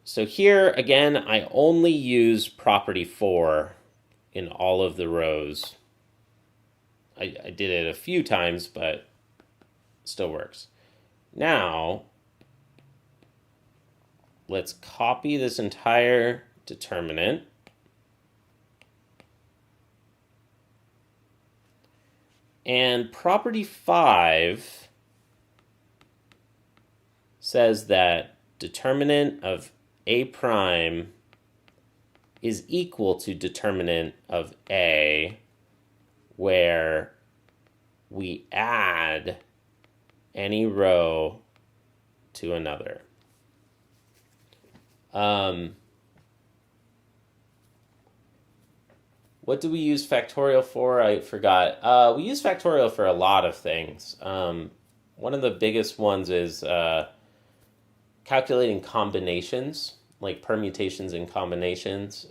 So here, again, I only use property 4 in all of the rows. I did it a few times, but it still works. Now, let's copy this entire determinant. And property 5 says that determinant of A prime is equal to determinant of A, where we add any row to another. What do we use factorial for? I forgot. We use factorial for a lot of things. One of the biggest ones is calculating combinations, like permutations and combinations.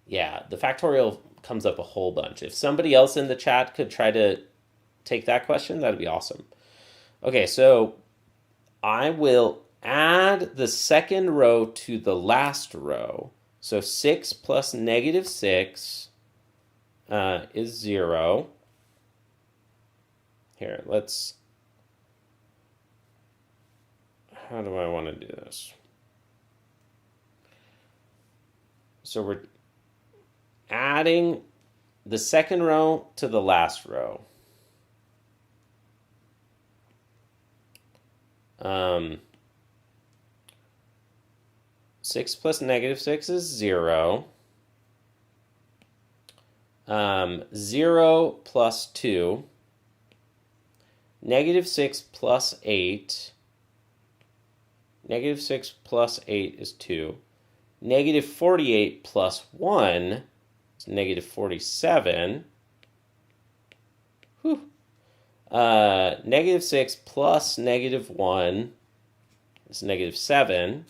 Yeah, the factorial comes up a whole bunch. If somebody else in the chat could try to take that question, that'd be awesome. Okay, so I will add the second row to the last row. So 6 plus -6 is 0. Here, how do I want to do this? So we're adding the second row to the last row. 6 plus negative 6 is 0. 0 plus 2. Negative 6 plus 8. Negative 6 plus 8 is 2. Negative 48 plus 1 is negative 47. Whew. Negative 6 plus negative 1 is negative 7.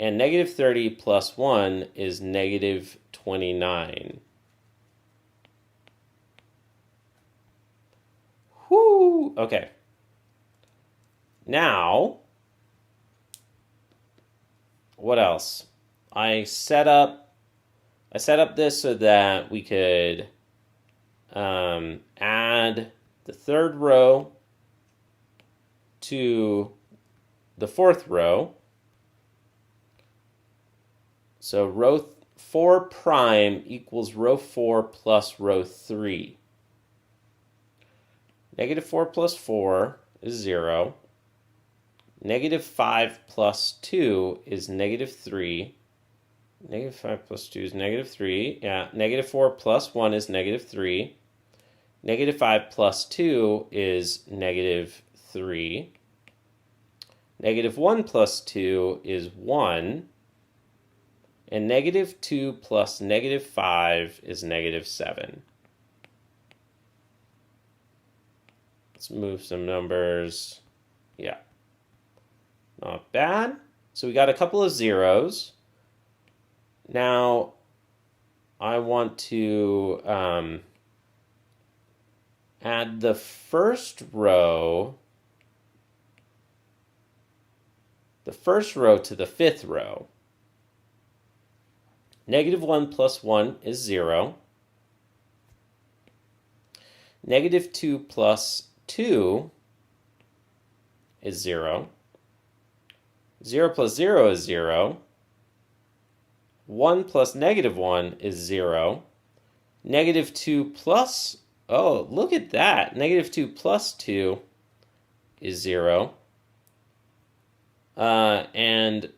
And negative 30 plus 1 is negative 29. Whoo! Okay. Now, what else? I set up this so that we could add the third row to the fourth row. So row 4 prime equals row 4 plus row 3. Negative 4 plus 4 is 0. Negative 5 plus 2 is negative 3. Negative 5 plus 2 is negative 3. Yeah, negative 4 plus 1 is negative 3. Negative 5 plus 2 is negative 3. Negative 1 plus 2 is 1. And negative 2 plus negative 5 is negative 7. Let's move some numbers. Yeah. Not bad. So we got a couple of zeros. Now, I want to add the first row to the fifth row. Negative 1 plus 1 is 0. Negative 2 plus 2 is 0. 0 plus 0 is 0. 1 plus negative 1 is 0. Negative 2 plus, oh, look at that. Negative 2 plus 2 is 0. And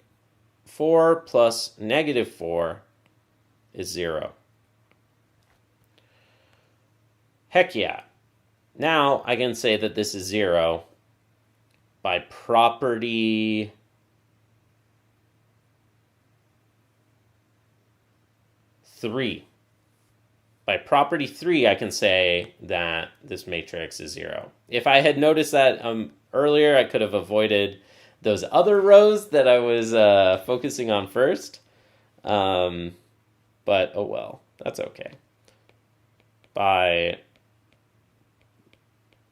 4 plus negative 4 is 0. Heck yeah. Now I can say that this is 0 by property 3. By property 3, I can say that this matrix is 0. If I had noticed that earlier, I could have avoided those other rows that I was focusing on first. But, oh well, that's okay. By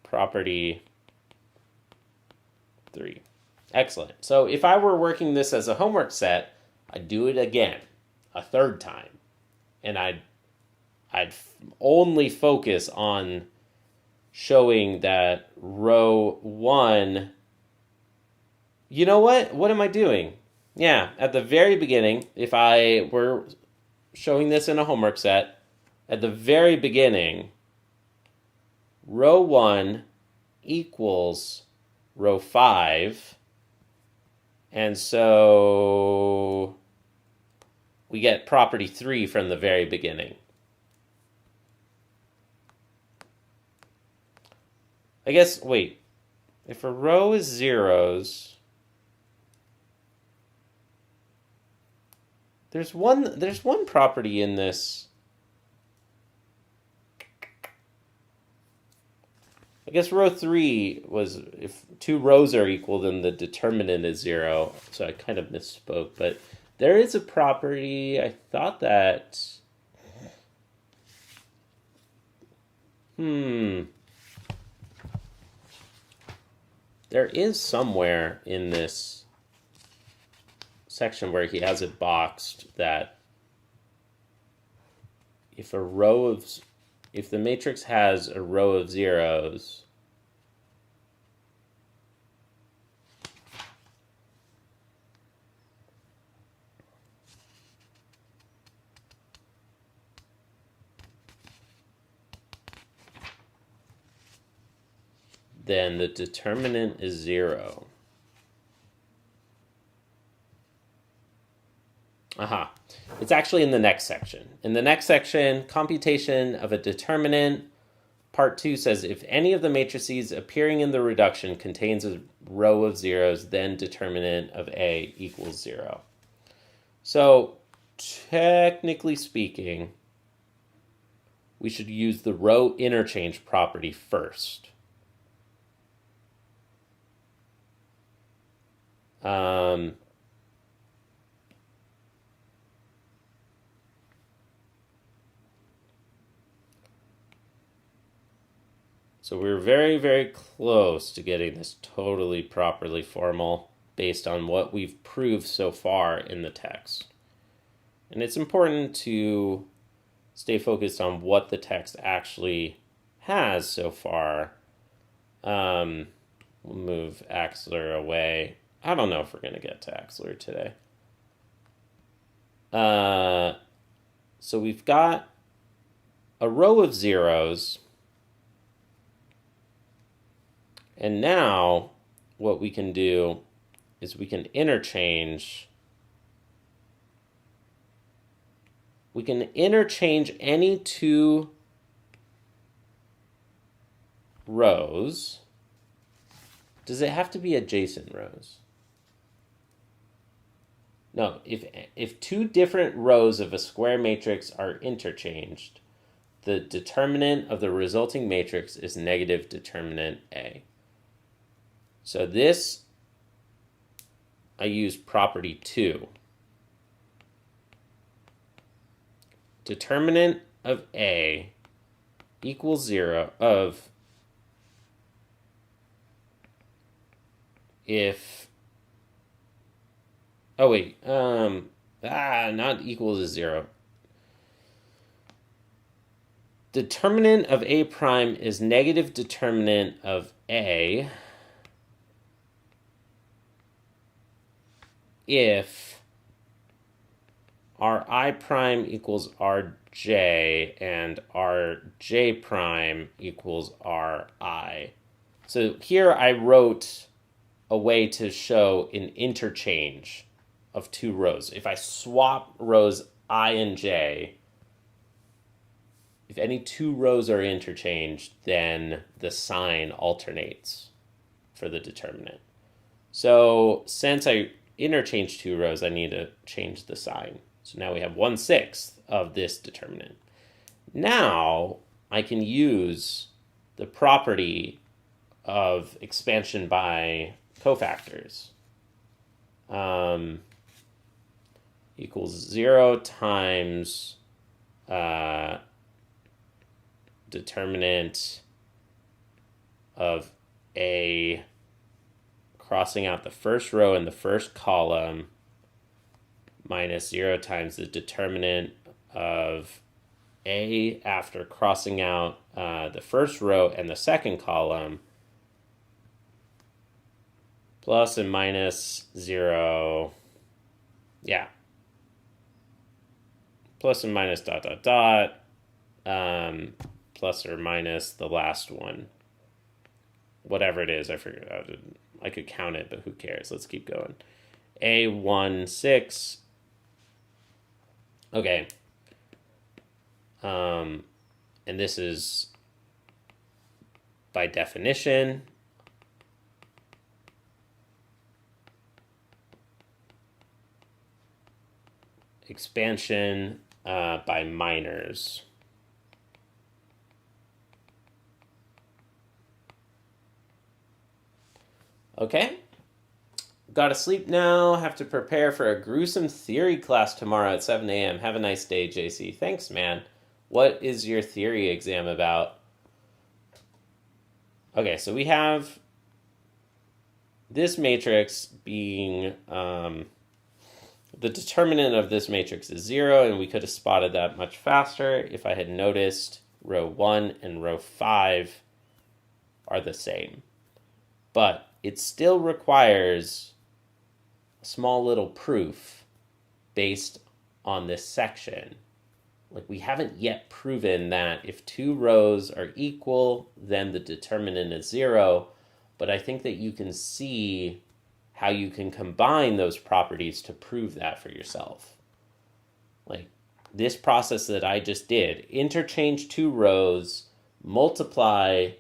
property 3. Excellent. So if I were working this as a homework set, I'd do it again, a third time. And I'd only focus on showing that row 1... You know what? What am I doing? Yeah, at the very beginning, if I were showing this in a homework set, at the very beginning, row 1 equals row 5. And so we get property 3 from the very beginning. I guess, wait, if a row is zeros, there's one property in this. I guess row 3 was, if 2 rows are equal, then the determinant is 0. So I kind of misspoke, but there is a property. I thought that... There is somewhere in this section where he has it boxed that if the matrix has a row of zeros, then the determinant is 0. Aha. It's actually in the next section. In the next section, computation of a determinant. Part 2 says if any of the matrices appearing in the reduction contains a row of zeros, then determinant of A equals 0. So, technically speaking, we should use the row interchange property first. So we're very, very close to getting this totally properly formal based on what we've proved so far in the text. And it's important to stay focused on what the text actually has so far. We'll move Axler away. I don't know if we're going to get to Axler today. So we've got a row of zeros. And now what we can do is we can interchange. We can interchange any two rows. Does it have to be adjacent rows? No, if two different rows of a square matrix are interchanged, the determinant of the resulting matrix is negative determinant A. So this, I use property 2. Determinant of A equals 0 of if, not equals to 0. Determinant of A prime is negative determinant of A if our I prime equals Rj and Rj prime equals Ri. So here I wrote a way to show an interchange of two rows. If I swap rows I and j, if any two rows are interchanged, then the sign alternates for the determinant. So since I interchanged two rows, I need to change the sign. So now we have 1/6 of this determinant. Now I can use the property of expansion by cofactors. Equals 0 times determinant of A crossing out the first row in the first column minus 0 times the determinant of A after crossing out the first row and the second column plus and minus 0. Yeah. Plus and minus ... plus or minus the last one. Whatever it is, I forget. I could count it, but who cares? Let's keep going. A1/6. Okay. And this is by definition expansion by minors. Okay. Gotta sleep now. Have to prepare for a gruesome theory class tomorrow at 7 a.m. Have a nice day, JC. Thanks, man. What is your theory exam about? Okay, so we have this matrix being... the determinant of this matrix is 0, and we could have spotted that much faster if I had noticed row 1 and row 5 are the same. But it still requires a small little proof based on this section. Like, we haven't yet proven that if two rows are equal, then the determinant is 0, but I think that you can see how you can combine those properties to prove that for yourself. like this process that I just did, interchange two rows, multiply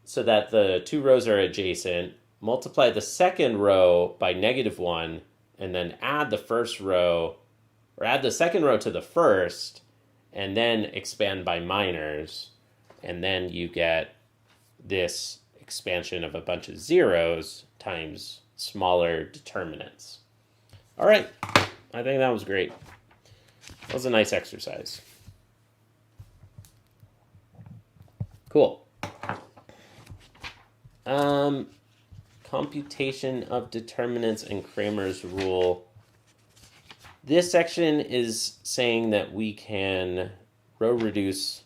so that the two rows are adjacent, multiply the second row by -1, and then add the first row, or add the second row to the first, and then expand by minors, and then you get this expansion of a bunch of zeros times smaller determinants. All right, I think that was great. That was a nice exercise. Cool. Computation of determinants and Cramer's rule. This section is saying that we can row reduce.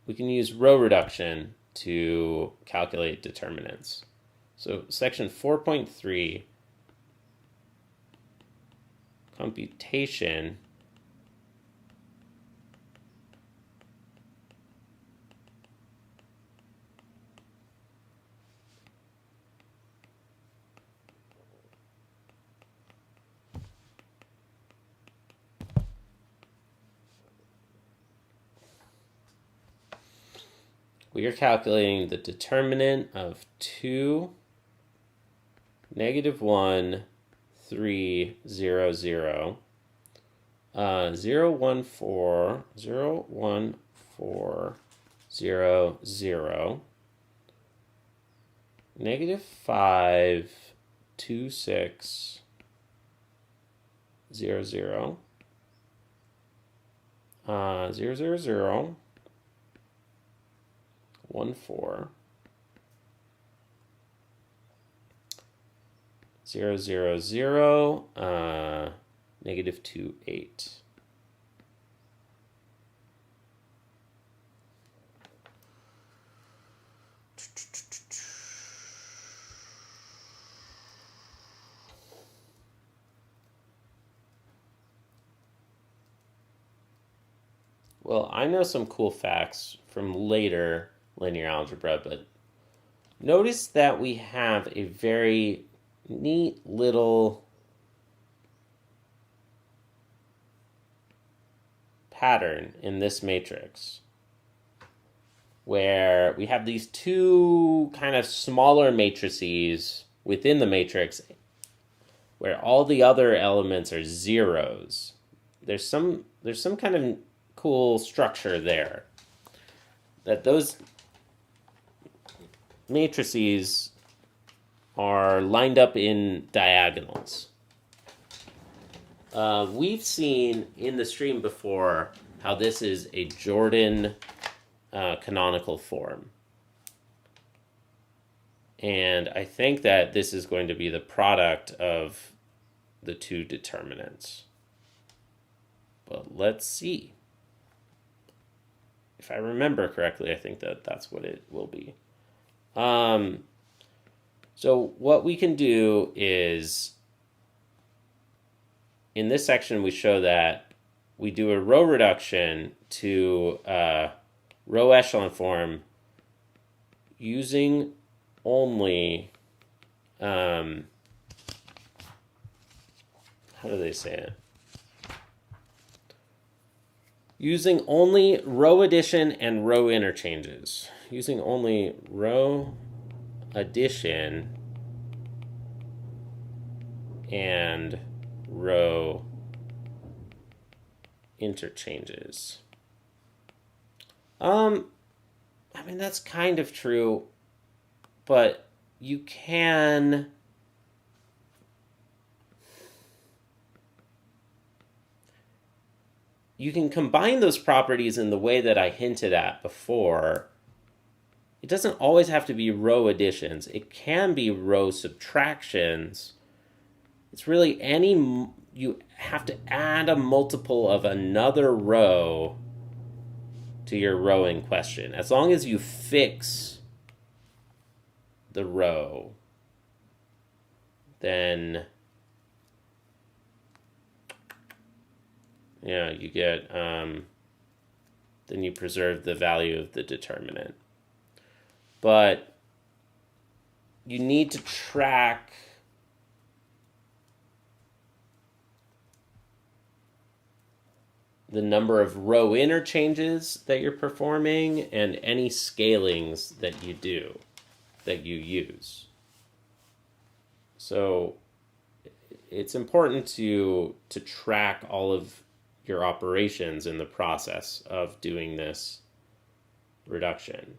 We can use row reduction to calculate determinants. So section 4.3, computation we are calculating the determinant of 2, -1, 3, 0, 0, 0, 1, 4, 0, 1, 4, 0, 0, -5, 2, 6, 0, 0, 0, 0, 0, 1, 4, 0, 0, 0, -2, 8. Well, I know some cool facts from later linear algebra, but notice that we have a very neat little pattern in this matrix where we have these two kind of smaller matrices within the matrix where all the other elements are zeros. There's some kind of cool structure there, that those matrices are lined up in diagonals. We've seen in the stream before how this is a Jordan canonical form. And I think that this is going to be the product of the two determinants. But let's see. If I remember correctly, I think that that's what it will be. So what we can do is, in this section, we show that we do a row reduction to row echelon form using only, how do they say it? Using only row addition and row interchanges. Using only row addition and row interchanges. I mean, that's kind of true, but you can combine those properties in the way that I hinted at before. It doesn't always have to be row additions. It can be row subtractions. It's really you have to add a multiple of another row to your row in question. As long as you fix the row, then you get, then you preserve the value of the determinant. But you need to track the number of row interchanges that you're performing, and any scalings that you use. So it's important to track all of your operations in the process of doing this reduction.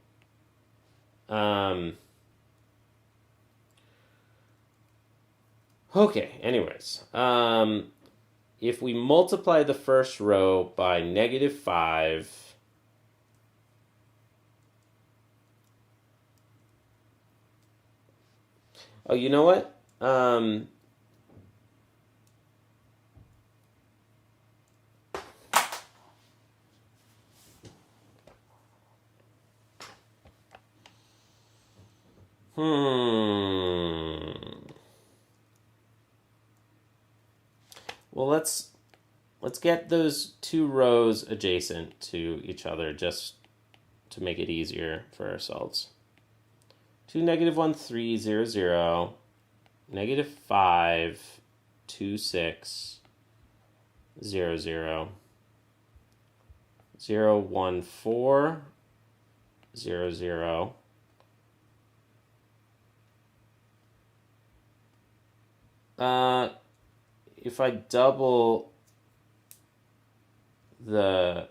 Okay, anyways. If we multiply the first row by -5, oh, you know what? Well, let's get those two rows adjacent to each other just to make it easier for ourselves. 2, -1, 3, 0, 0, -5, 2, 6, 0, 0, 0, 1, 4, 0, 0, if I double the...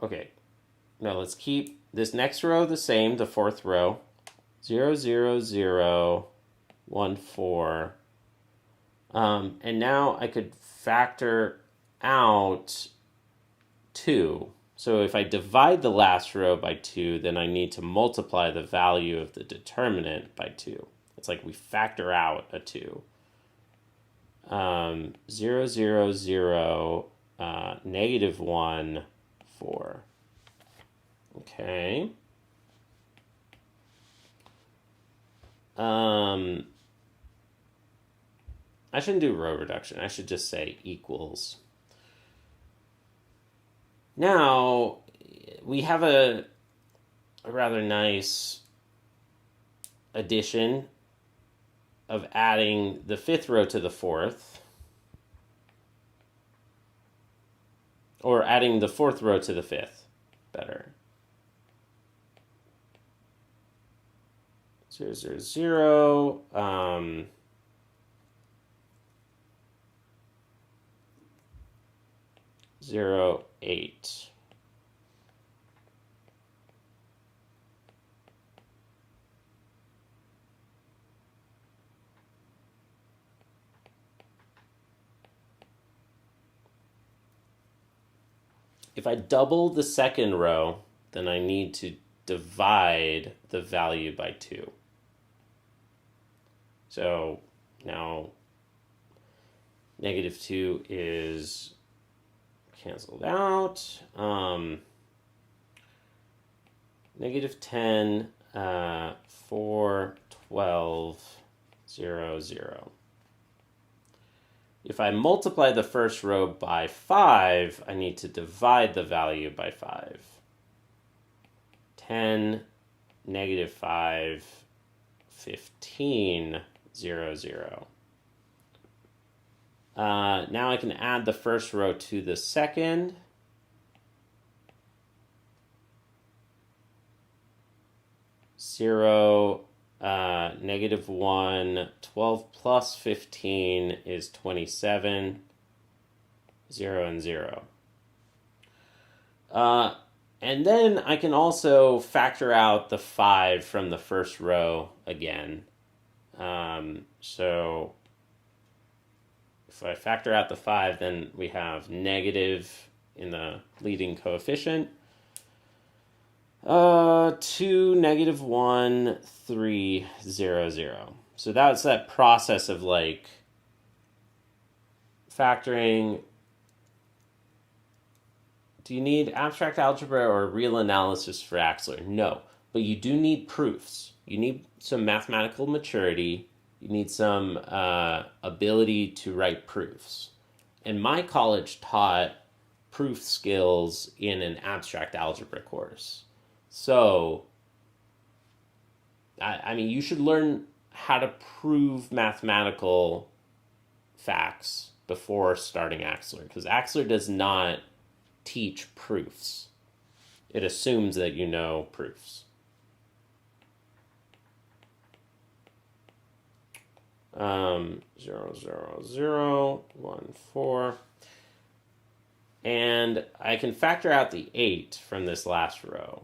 Okay, now let's keep this next row the same, the fourth row. 0, 0, 0, 1, 4. And now I could factor out 2. So if I divide the last row by 2, then I need to multiply the value of the determinant by 2. It's like we factor out a 2. 0, 0, 0, -1, 4. Okay. I shouldn't do row reduction. I should just say equals. Now, we have a rather nice addition of adding the fifth row to the fourth, or adding the fourth row to the fifth, better. 0, 0, 0, 0, 8. If I double the second row, then I need to divide the value by 2. So now -2 is canceled out. -10, 4, 12, 0, 0. If I multiply the first row by 5, I need to divide the value by 5. 10, -5, 15, 0, 0. Now I can add the first row to the second. Zero, -1, 12 plus 15 is 27, 0 and 0. And then I can also factor out the 5 from the first row again. So if I factor out the 5, then we have negative in the leading coefficient. 2, -1, 3, 0, 0. So that's that process of like factoring. Do you need abstract algebra or real analysis for Axler? No, but you do need proofs. You need some mathematical maturity. You need some ability to write proofs. And my college taught proof skills in an abstract algebra course. So, I mean, you should learn how to prove mathematical facts before starting Axler, because Axler does not teach proofs. It assumes that you know proofs. 0, 0, 0, 1, 4. And I can factor out the 8 from this last row.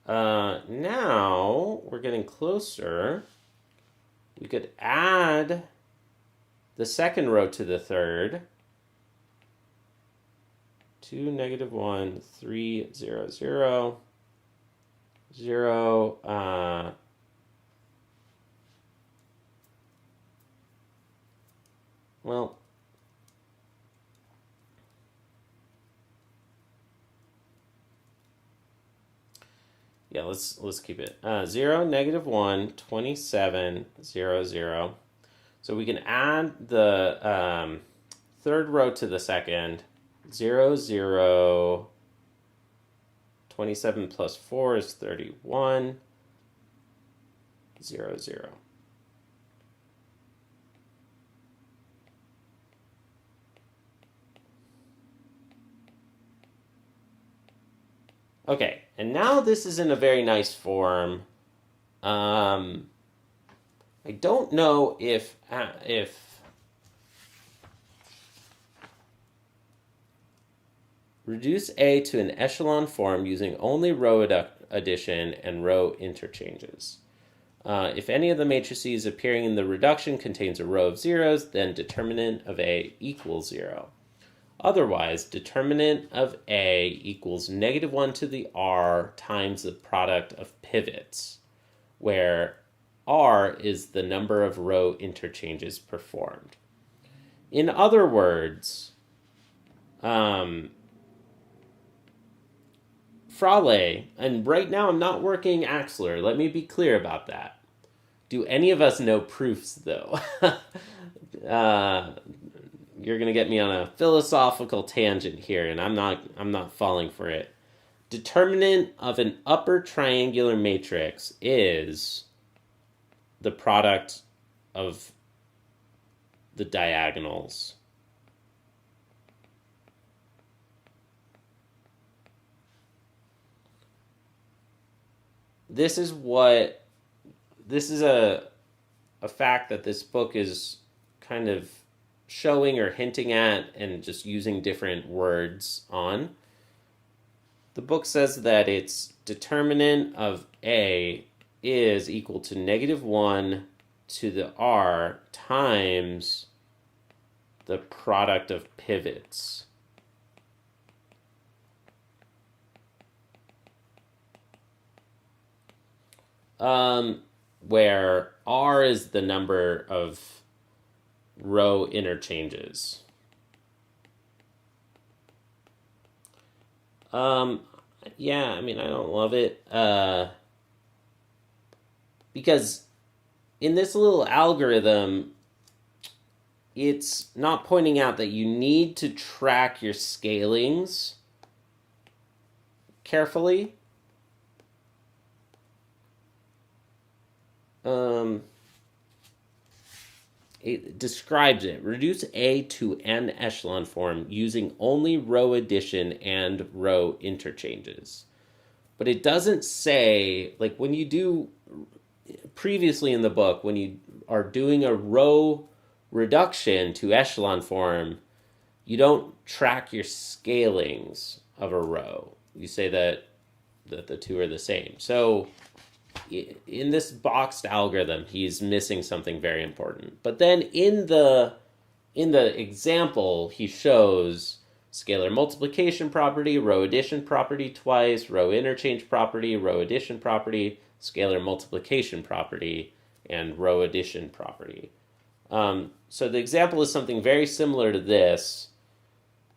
Now we're getting closer. We could add the second row to the third. 2, negative 1, 3, 0, 0, 0. Well, yeah, let's keep it. 0, negative 1, 27, 0, 0. So we can add the third row to the second. 0, 0, 27 plus 4 is 31, 0, 0. Okay, and now this is in a very nice form. I don't know if reduce A to an echelon form using only row addition and row interchanges. If any of the matrices appearing in the reduction contains a row of zeros, then determinant of A equals 0. Otherwise, determinant of A equals negative 1 to the R times the product of pivots, where R is the number of row interchanges performed. In other words, Fraleigh, and right now I'm not working Axler, let me be clear about that. Do any of us know proofs, though? You're going to get me on a philosophical tangent here, and I'm not falling for it. Determinant of an upper triangular matrix is the product of the diagonals. This is a fact that this book is kind of showing or hinting at and just using different words on. The book says that its determinant of A is equal to negative 1 to the R times the product of pivots. Where R is the number of row interchanges. Yeah, I mean, I don't love it. Because in this little algorithm, it's not pointing out that you need to track your scalings carefully. It describes it. Reduce A to an echelon form using only row addition and row interchanges. But it doesn't say, like when you do, previously in the book, when you are doing a row reduction to echelon form, you don't track your scalings of a row. You say that the two are the same. So in this boxed algorithm, he's missing something very important. But then in the example, he shows scalar multiplication property, row addition property twice, row interchange property, row addition property, scalar multiplication property, and row addition property. So the example is something very similar to this.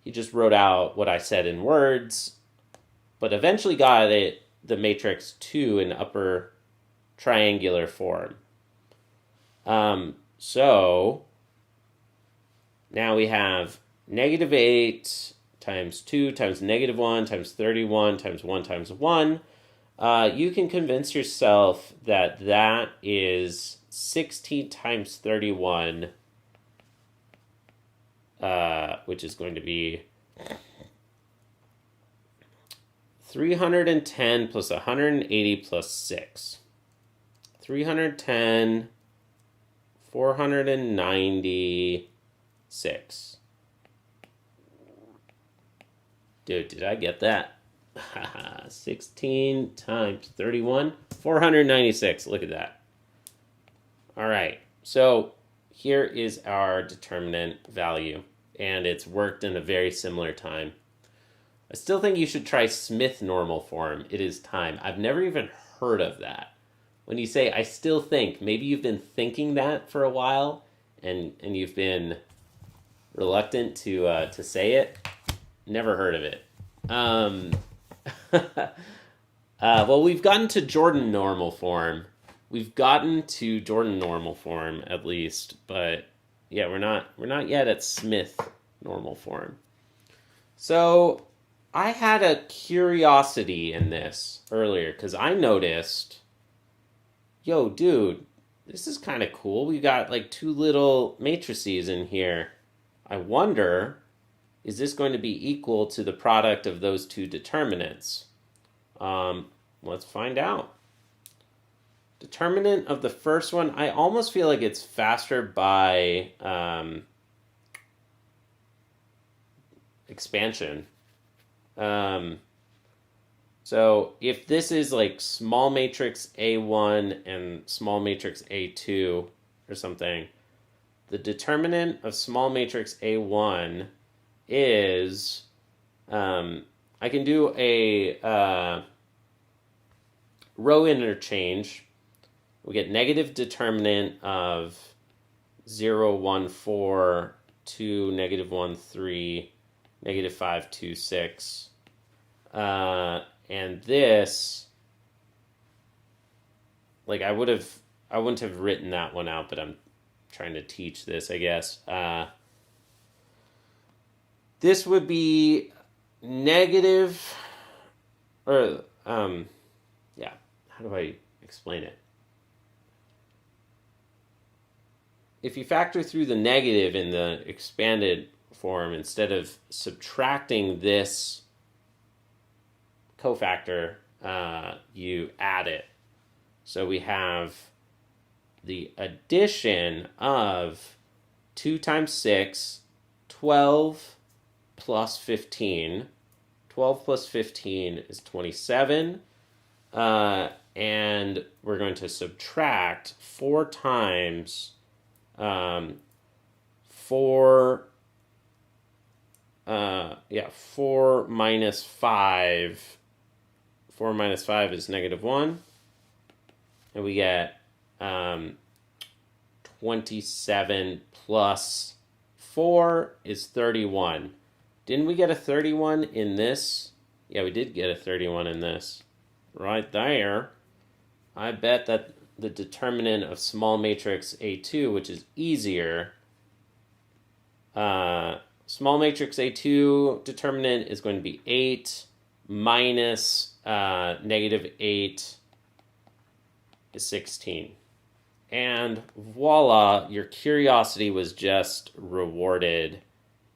He just wrote out what I said in words, but eventually got the matrix to an upper triangular form. So now we have negative 8 times 2 times negative 1 times 31 times 1 times 1. You can convince yourself that that is 16 times 31, which is going to be 310 plus 180 plus 6. 310, 496. Dude, did I get that? 16 times 31, 496. Look at that. All right, so here is our determinant value, and it's worked in a very similar time. I still think you should try Smith normal form. It is time. I've never even heard of that. When you say, I still think, maybe you've been thinking that for a while, and you've been reluctant to say it. Never heard of it. Well, we've gotten to Jordan normal form. We've gotten to Jordan normal form at least, but yeah, we're not yet at Smith normal form. So I had a curiosity in this earlier because I noticed, yo, dude, this is kind of cool. We got like two little matrices in here. I wonder, is this going to be equal to the product of those two determinants? Let's find out. Determinant of the first one, I almost feel like it's faster by expansion. So if this is like small matrix A1 and small matrix A2 or something, the determinant of small matrix A1 is, I can do a row interchange. We get negative determinant of 0, 1, 4, 2, negative 1, 3, negative 5, 2, 6. And this, like I wouldn't have written that one out, but I'm trying to teach this, I guess. This would be negative, or, yeah, how do I explain it? If you factor through the negative in the expanded form, instead of subtracting this cofactor, you add it. So we have the addition of 2 times 6, 12 plus 15. 12 plus 15 is 27. And we're going to subtract 4 times 4 minus 5. 4 minus 5 is negative 1. And we get 27 plus 4 is 31. Didn't we get a 31 in this? Yeah, we did get a 31 in this. Right there. I bet that the determinant of small matrix A2, which is easier, small matrix A2 determinant is going to be 8 minus negative 8 is 16. And voila, your curiosity was just rewarded.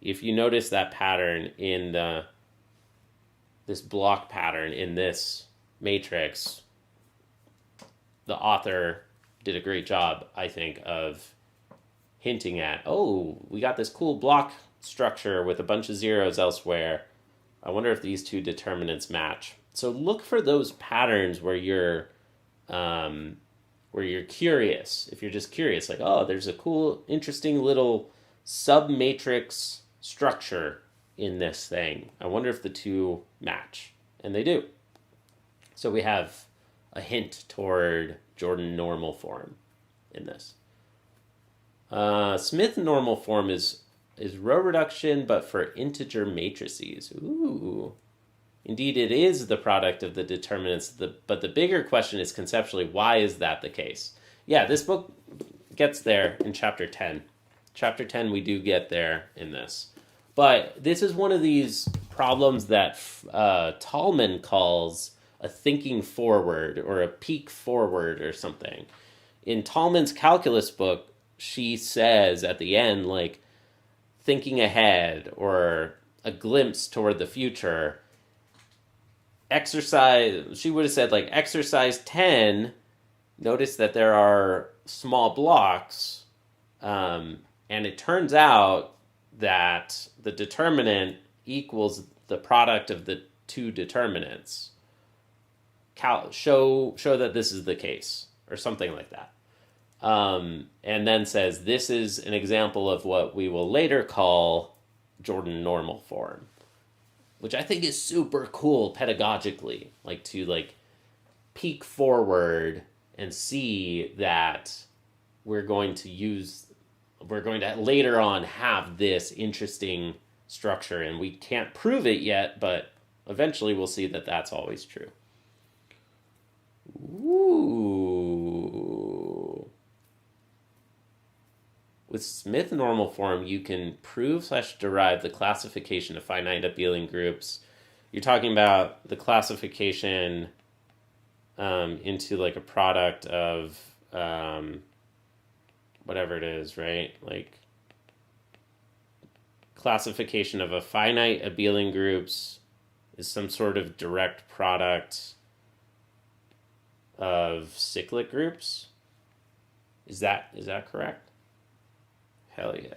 If you notice that pattern in this block pattern in this matrix, the author did a great job, I think, of hinting at, oh, we got this cool block structure with a bunch of zeros elsewhere. I wonder if these two determinants match. So look for those patterns where you're curious. If you're just curious, like, oh, there's a cool, interesting little submatrix structure in this thing. I wonder if the two match. And they do. So we have a hint toward Jordan normal form in this. Smith normal form is row reduction, but for integer matrices. Ooh. Indeed, it is the product of the determinants, but the bigger question is conceptually, why is that the case? Yeah, this book gets there in chapter 10. Chapter 10, we do get there in this. But this is one of these problems that Taalman calls a thinking forward or a peek forward or something. in Taalman's calculus book, she says at the end, like, thinking ahead or a glimpse toward the future, she would have said, like, exercise 10, notice that there are small blocks, and it turns out that the determinant equals the product of the two determinants. Show that this is the case, or something like that. And then says, this is an example of what we will later call Jordan normal form, which I think is super cool pedagogically, like to like peek forward and see that we're going to later on have this interesting structure, and we can't prove it yet, but eventually we'll see that that's always true. Ooh. With Smith normal form, you can prove/derive the classification of finite abelian groups. You're talking about the classification into like a product of whatever it is, right? Like classification of a finite abelian groups is some sort of direct product of cyclic groups. Is that correct? Hell yeah.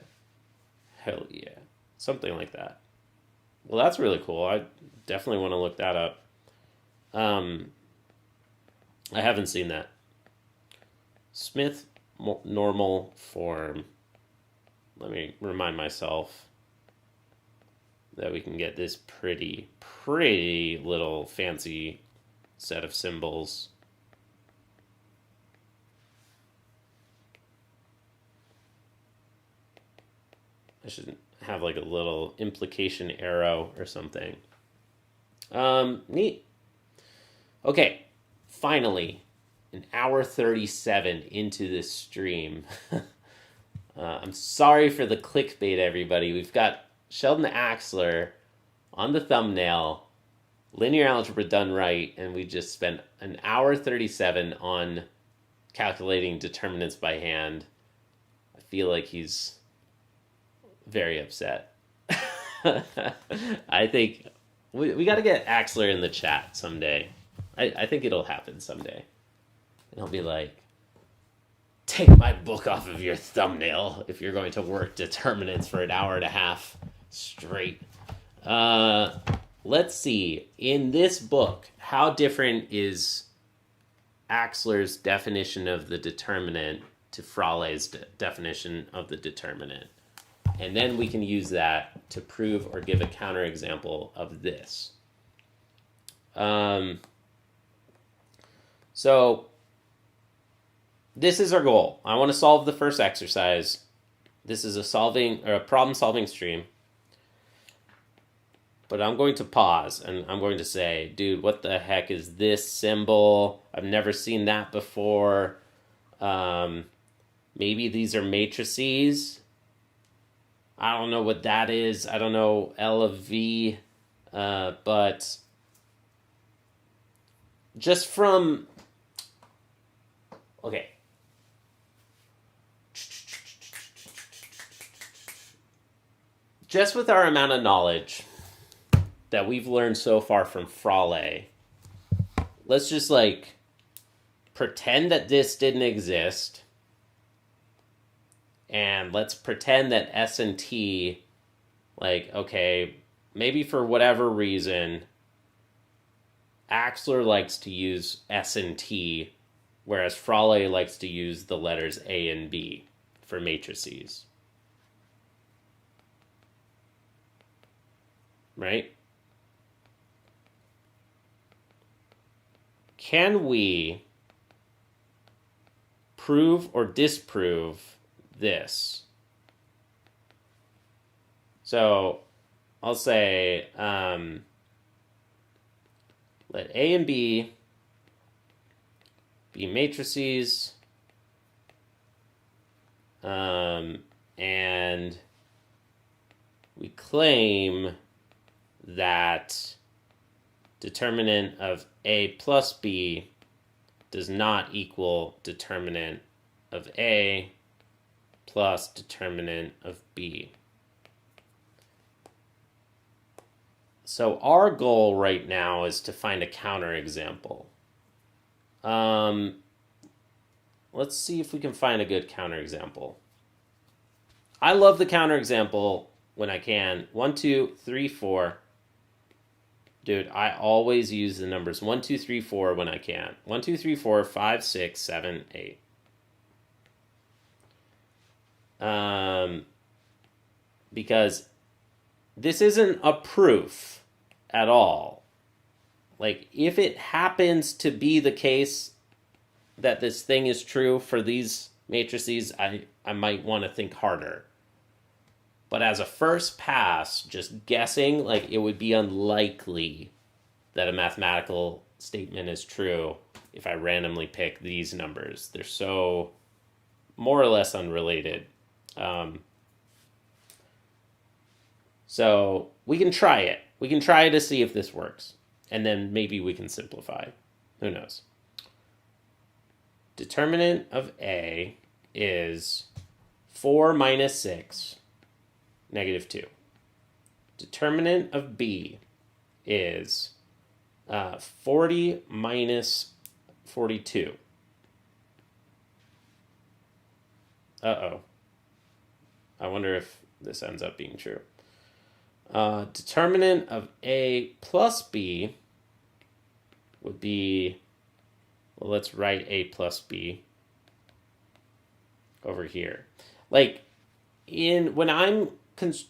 Something like that. Well, that's really cool. I definitely want to look that up. I haven't seen that. Smith normal form. Let me remind myself that we can get this pretty little fancy set of symbols. I should have like a little implication arrow or something. Neat. Okay, finally, an hour 37 into this stream. I'm sorry for the clickbait, everybody. We've got Sheldon Axler on the thumbnail, linear algebra done right, and we just spent an hour 37 on calculating determinants by hand. I feel like he's very upset. I think we got to get Axler in the chat someday. I think it'll happen someday. And he'll be like, take my book off of your thumbnail if you're going to work determinants for an hour and a half straight. Let's see. In this book, how different is Axler's definition of the determinant to Fraleigh's definition of the determinant? And then we can use that to prove or give a counterexample of this. So this is our goal. I want to solve the first exercise. This is a problem-solving stream. But I'm going to pause and I'm going to say, dude, what the heck is this symbol? I've never seen that before. Maybe these are matrices. I don't know what that is. I don't know L of V. But just from... Okay. Just with our amount of knowledge that we've learned so far from Fraleigh, let's just like pretend that this didn't exist, and let's pretend that S and T, like, okay, maybe for whatever reason, Axler likes to use S and T, whereas Fraleigh likes to use the letters A and B for matrices. Right? Can we prove or disprove this? So I'll say let A and B be matrices, and we claim that determinant of A plus B does not equal determinant of A plus determinant of B. So our goal right now is to find a counterexample. Let's see if we can find a good counterexample. I love the counterexample when I can. 1, 2, 3, 4. Dude, I always use the numbers 1, 2, 3, 4 when I can. 1, 2, 3, 4, 5, 6, 7, 8. Because this isn't a proof at all. Like, if it happens to be the case that this thing is true for these matrices, I might want to think harder. But as a first pass, just guessing, like, it would be unlikely that a mathematical statement is true if I randomly pick these numbers. They're so more or less unrelated. So we can try it. We can try to see if this works. And then maybe we can simplify. Who knows? Determinant of A is 4 minus 6, negative 2. Determinant of B is 40 minus 42. Uh-oh. I wonder if this ends up being true. Determinant of A plus B would be, well, let's write A plus B over here. Like, when I'm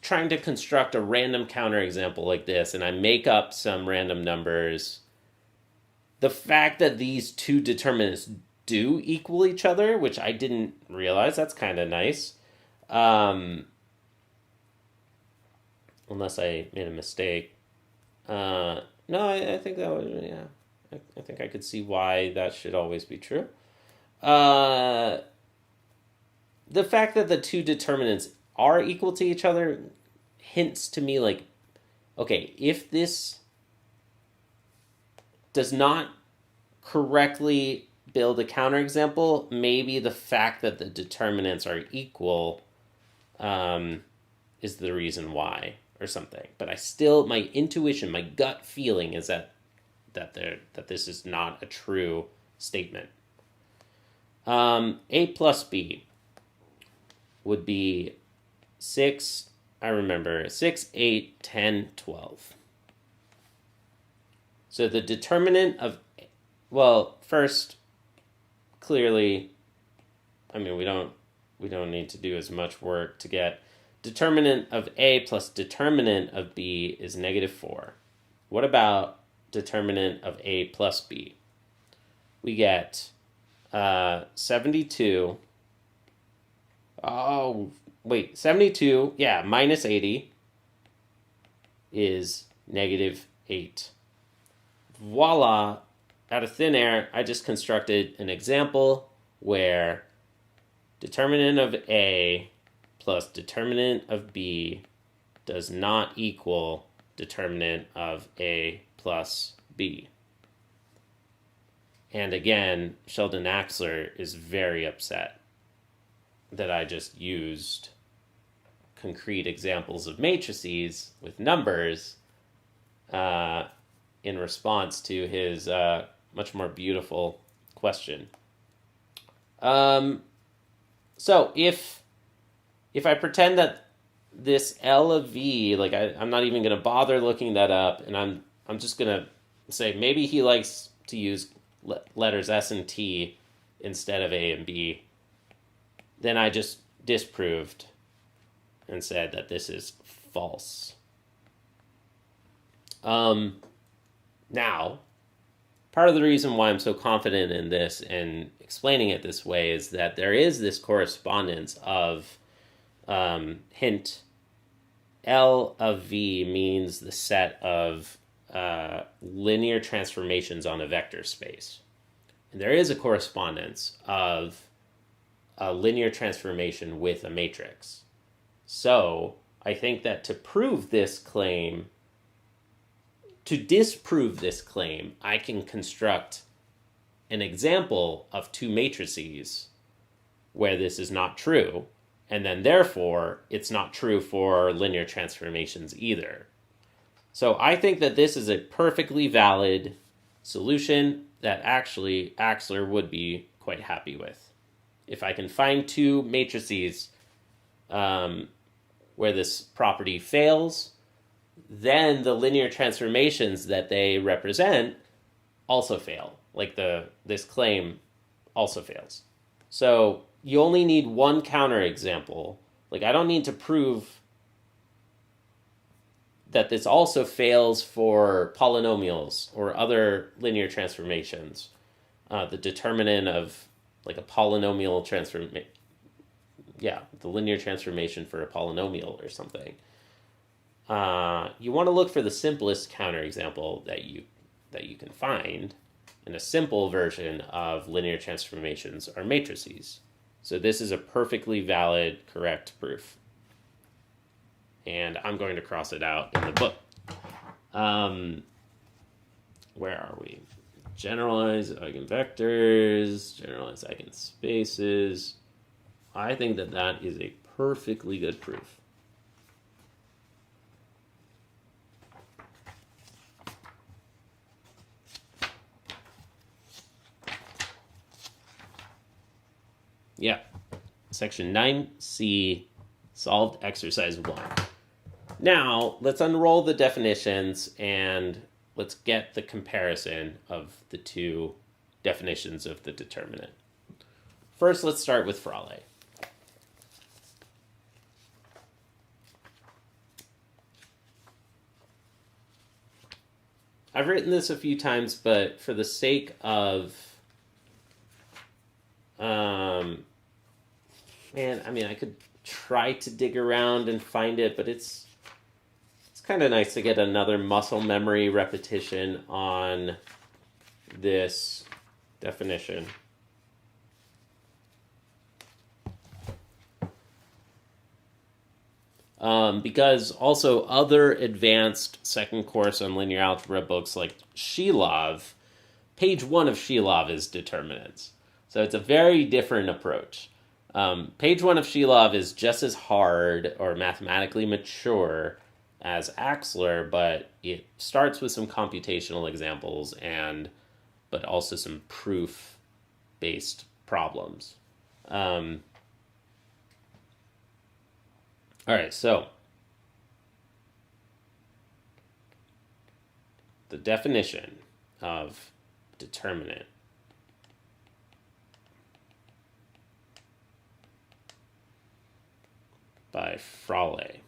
trying to construct a random counterexample like this, and I make up some random numbers, the fact that these two determinants do equal each other, which I didn't realize, that's kind of nice. Unless I made a mistake. No, I think that would, yeah. I think I could see why that should always be true. The fact that the two determinants are equal to each other hints to me like, okay, if this does not correctly build a counterexample, maybe the fact that the determinants are equal is the reason why, or something. But I still, my intuition, my gut feeling is that this is not a true statement. A plus B would be 6, I remember, 6, 8, 10, 12. So the determinant of, well, first, clearly, I mean, we don't need to do as much work to get determinant of A plus determinant of B is negative 4. What about determinant of A plus B? We get 72. Oh, wait, 72, yeah, minus 80 is negative 8. Voila, out of thin air, I just constructed an example where determinant of A plus determinant of B does not equal determinant of A plus B. And again, Sheldon Axler is very upset that I just used concrete examples of matrices with numbers in response to his much more beautiful question. So if I pretend that this L of V, like I'm not even going to bother looking that up, and I'm just going to say maybe he likes to use letters S and T instead of A and B, then I just disproved and said that this is false. Now, part of the reason why I'm so confident in this and explaining it this way is that there is this correspondence of hint L of V means the set of linear transformations on a vector space. And there is a correspondence of a linear transformation with a matrix. So I think that to disprove this claim, I can construct an example of two matrices where this is not true, and then therefore it's not true for linear transformations either. So I think that this is a perfectly valid solution that actually Axler would be quite happy with. If I can find two matrices where this property fails, then the linear transformations that they represent also fail. Like this claim also fails. So you only need one counterexample. Like I don't need to prove that this also fails for polynomials or other linear transformations. The determinant of like a polynomial transformation. Yeah, the linear transformation for a polynomial or something. You want to look for the simplest counterexample that you can find, and a simple version of linear transformations are matrices. So this is a perfectly valid, correct proof. And I'm going to cross it out in the book. Where are we? Generalized eigenvectors, generalized eigenspaces. I think that that is a perfectly good proof. Yeah. Section 9C, solved exercise 1. Now, let's unroll the definitions and let's get the comparison of the two definitions of the determinant. First, let's start with Fraleigh. I've written this a few times, but for the sake of I could try to dig around and find it, but it's kind of nice to get another muscle memory repetition on this definition. Because also other advanced second course on linear algebra books like Shilov, page 1 of Shilov is determinants. So it's a very different approach. Page 1 of Shilov is just as hard or mathematically mature as Axler, but it starts with some computational examples but also some proof-based problems. All right, so the definition of determinant by Fraleigh.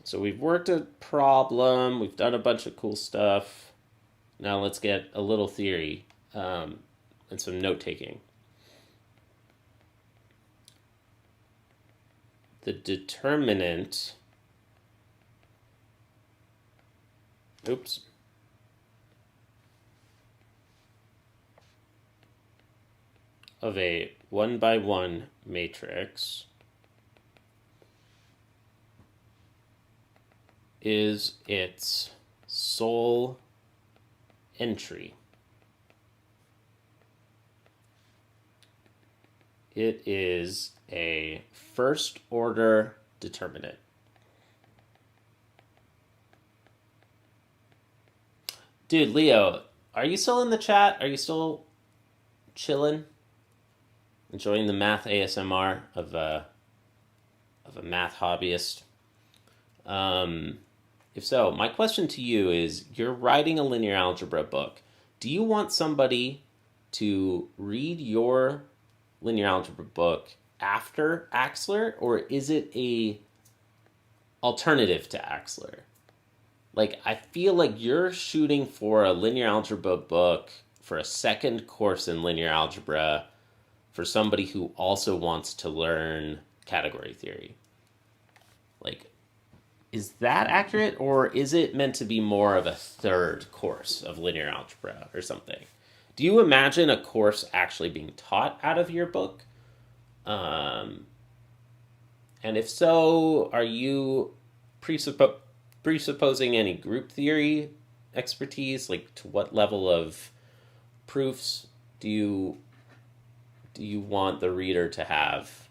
So we've worked a problem, we've done a bunch of cool stuff. Now let's get a little theory and some note-taking. The determinant of a 1-by-1 matrix is its sole entry. It is a first-order determinant. Dude, Leo, are you still in the chat? Are you still chilling? Enjoying the math ASMR of a math hobbyist? If so, my question to you is, you're writing a linear algebra book. Do you want somebody to read your linear algebra book after Axler, or is it a alternative to Axler? Like, I feel like you're shooting for a linear algebra book for a second course in linear algebra for somebody who also wants to learn category theory. Like, is that accurate, or is it meant to be more of a third course of linear algebra or something? Do you imagine a course actually being taught out of your book? And if so, are you presupposing any group theory expertise? Like, to what level of proofs do you want the reader to have?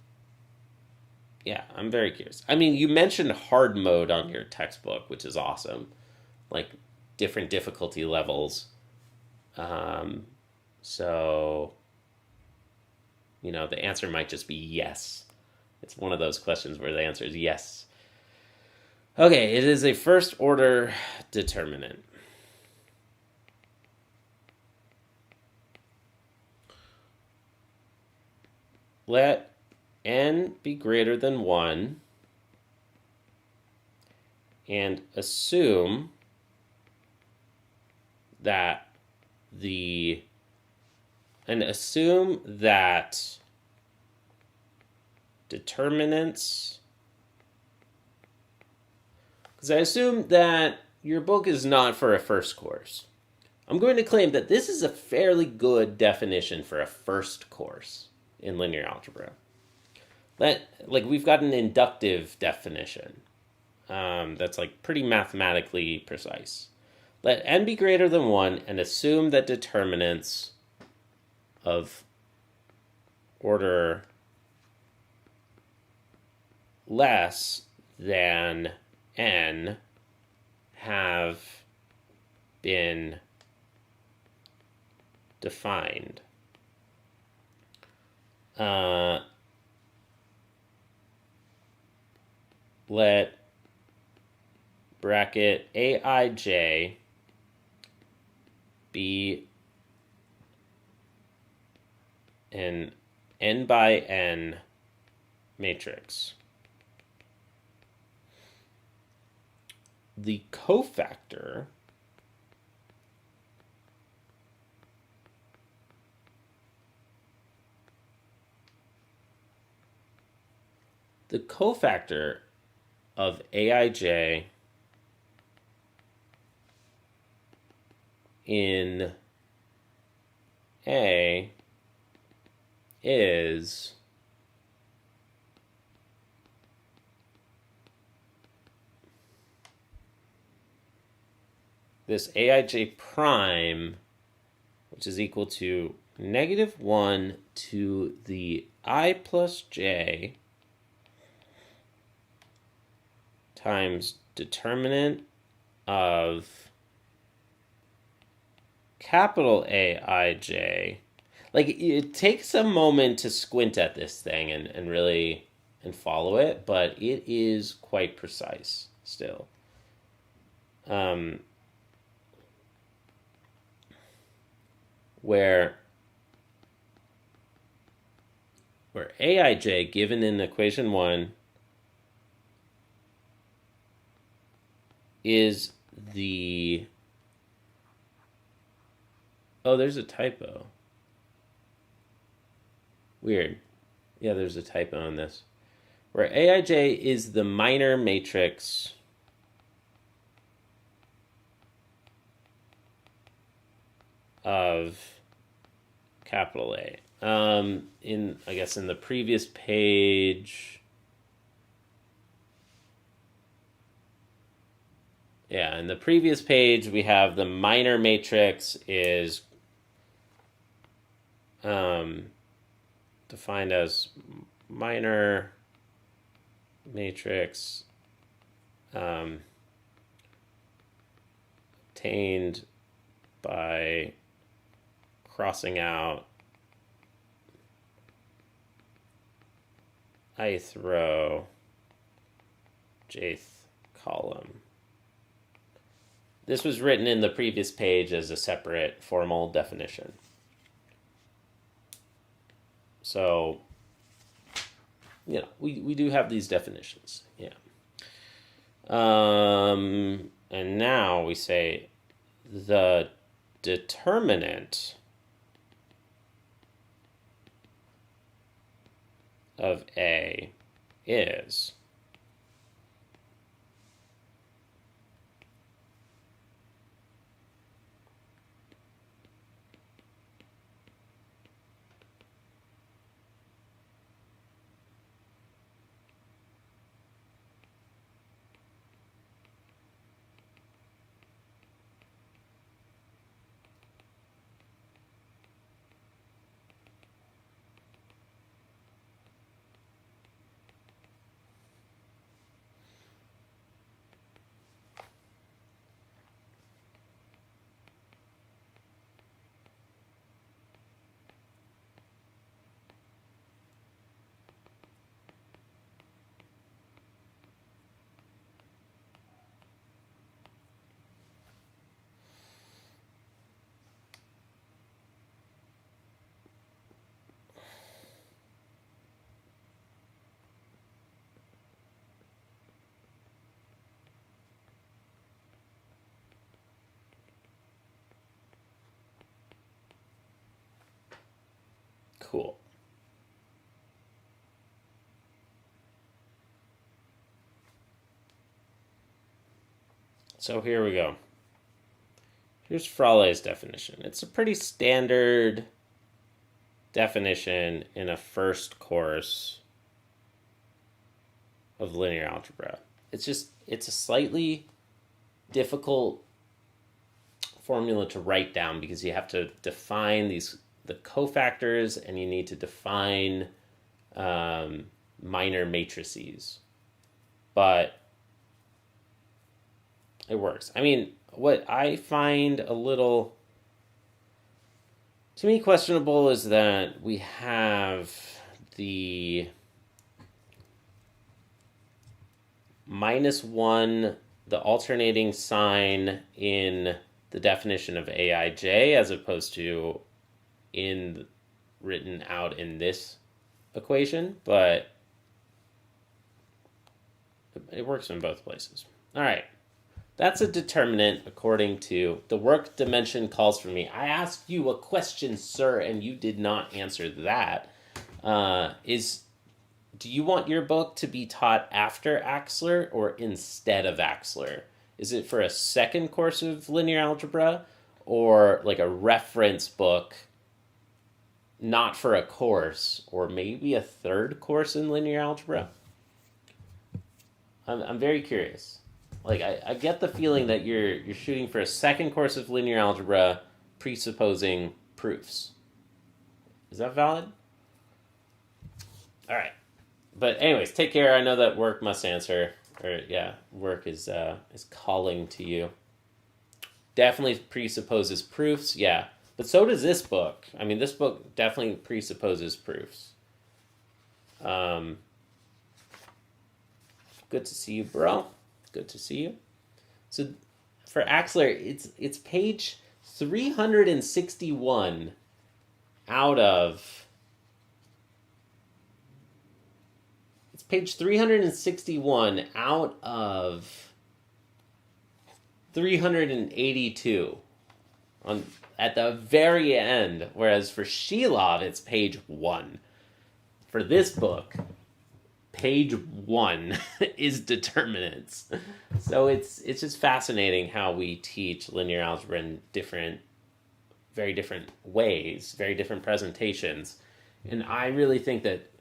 Yeah, I'm very curious. I mean, you mentioned hard mode on your textbook, which is awesome. Like different difficulty levels. Um, so, the answer might just be yes. It's one of those questions where the answer is yes. Okay, it is a first order determinant. Let n be greater than 1 and assume that determinants, because I assume that your book is not for a first course. I'm going to claim that this is a fairly good definition for a first course in linear algebra. We've got an inductive definition that's pretty mathematically precise. Let n be greater than 1 and assume that determinants of order less than n have been defined. Let bracket aij be an n by n matrix. The cofactor of aij in A is this aij prime, which is equal to -1 to the I plus j times determinant of capital Aij. It takes a moment to squint at this thing and really follow it, but it is quite precise still. Where Aij, given in equation 1, is the... Oh, there's a typo. Weird. Yeah, there's a typo in this. Where Aij is the minor matrix of capital A. In the previous page... Yeah, in the previous page, we have the minor matrix is defined as minor matrix obtained by crossing out ith row, jth column. This was written in the previous page as a separate formal definition. So, we do have these definitions. Yeah. And now we say the determinant of A is Cool. So here we go. Here's Fraleigh's definition. It's a pretty standard definition in a first course of linear algebra. It's a slightly difficult formula to write down because you have to define the cofactors and you need to define minor matrices. But it works. I mean, what I find a little, to me, questionable is that we have the -1, the alternating sign in the definition of Aij as opposed to written out in this equation, but it works in both places. All right. That's a determinant according to the work dimension calls for me. I asked you a question, sir, and you did not answer that. Do you want your book to be taught after Axler or instead of Axler? Is it for a second course of linear algebra or like a reference book, not for a course, or maybe a third course in linear algebra? I'm very curious. Like, I get the feeling that you're shooting for a second course of linear algebra presupposing proofs. Is that valid? All right. But anyways, take care. I know that work must answer. Or, yeah, work is calling to you. Definitely presupposes proofs, yeah. But so does this book. I mean, this book definitely presupposes proofs. Good to see you, bro. Good to see you. So for Axler, it's page 361 out of... It's page 361 out of 382 at the very end, whereas for Shilov, it's page 1. For this book, page 1 is determinants. So it's just fascinating how we teach linear algebra in very different ways, very different presentations. And I really think that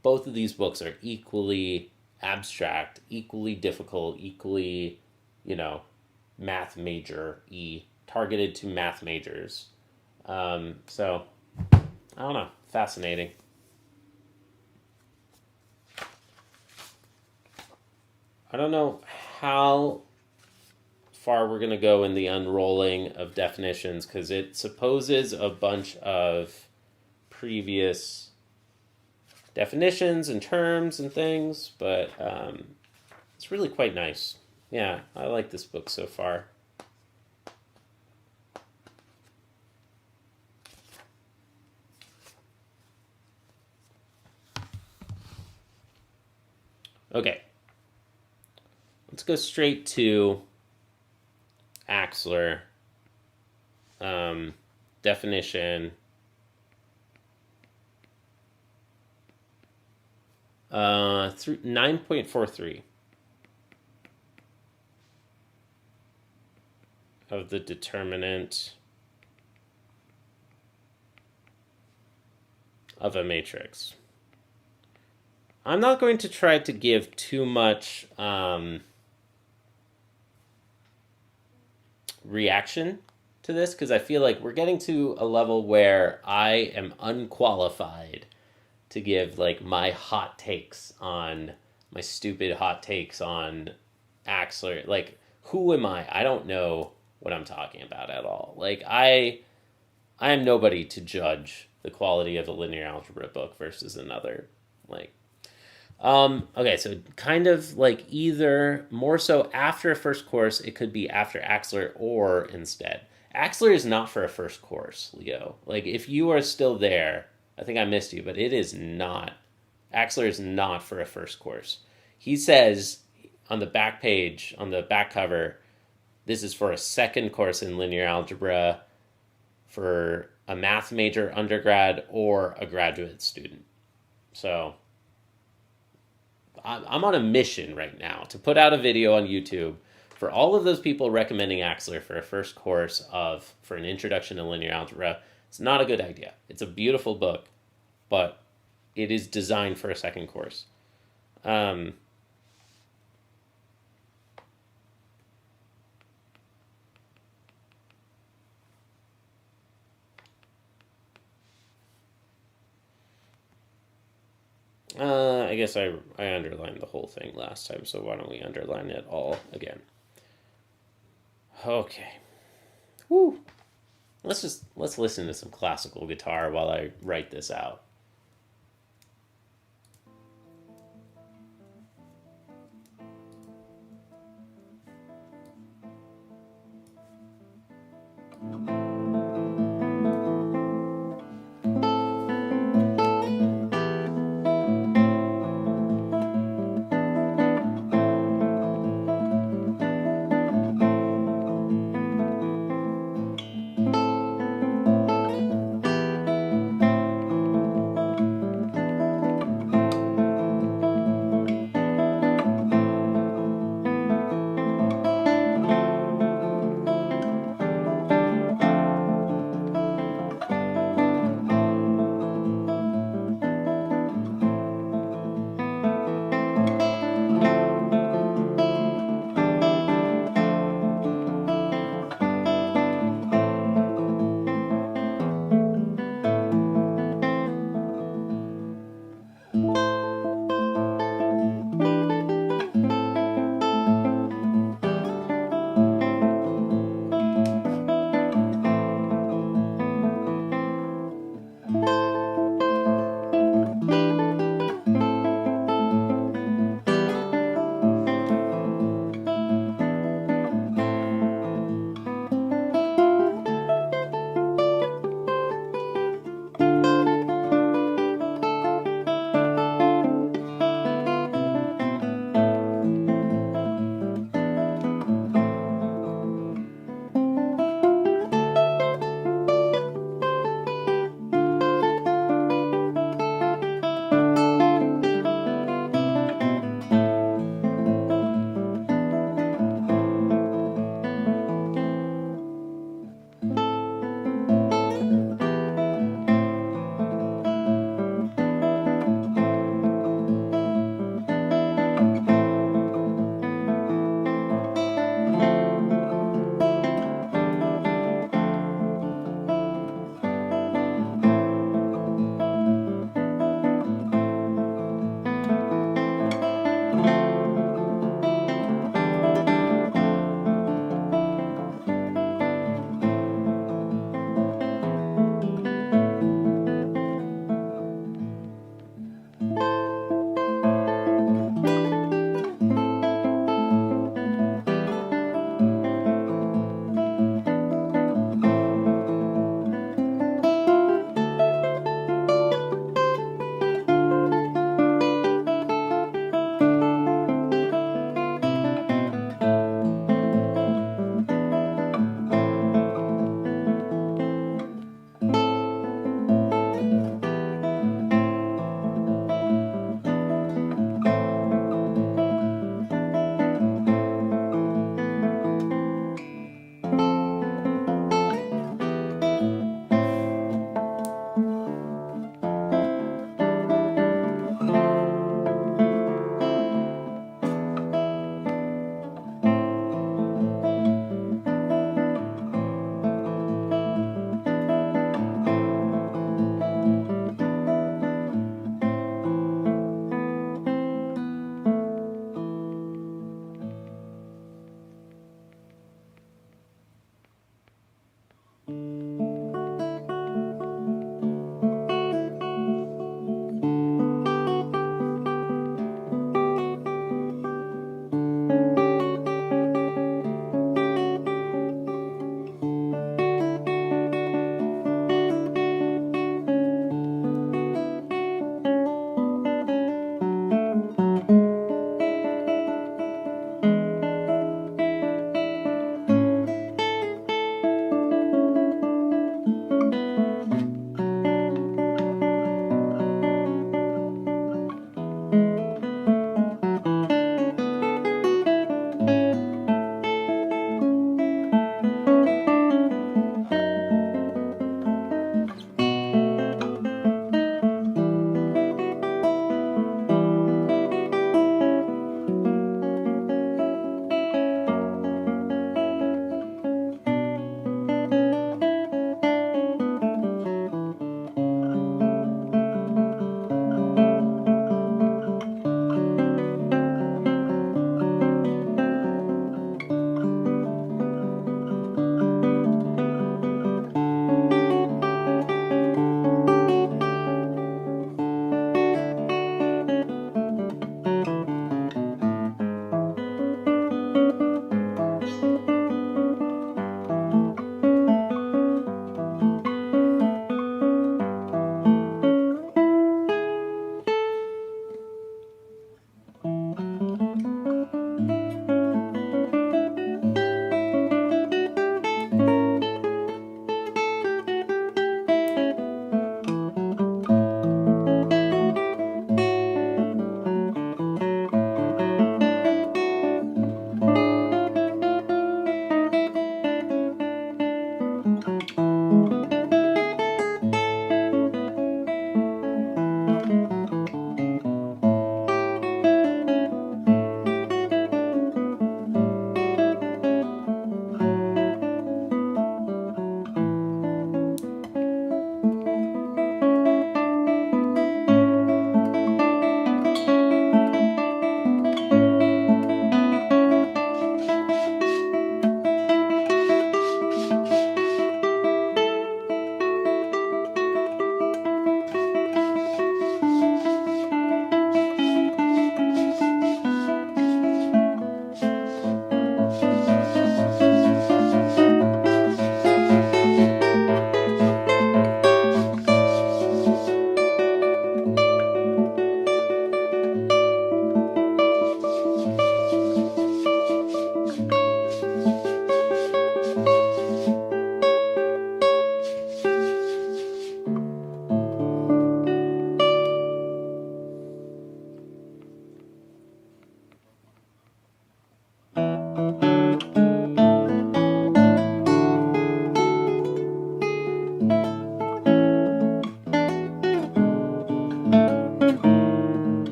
both of these books are equally abstract, equally difficult, equally, math major-y, targeted to math majors. So, I don't know, fascinating. I don't know how far we're going to go in the unrolling of definitions because it supposes a bunch of previous definitions and terms and things, but it's really quite nice. Yeah, I like this book so far. Okay. Let's go straight to Axler. Definition. 9.43 of the determinant of a matrix. I'm not going to try to give too much reaction to this because I feel like we're getting to a level where I am unqualified to give like my stupid hot takes on Axler. Like, who am I? I don't know what I'm talking about at all. Like, I am nobody to judge the quality of a linear algebra book versus another. Like, okay, so kind of like either more so after a first course, it could be after Axler or instead. Axler is not for a first course, Leo. Like, if you are still there, I think I missed you, but it is not. Axler is not for a first course. He says on the back page, on the back cover, this is for a second course in linear algebra for a math major undergrad or a graduate student. So I'm on a mission right now to put out a video on YouTube for all of those people recommending Axler for a first course for an introduction to linear algebra. It's not a good idea. It's a beautiful book, but it is designed for a second course. I guess I underlined the whole thing last time, so why don't we underline it all again? Okay. Woo. Let's listen to some classical guitar while I write this out.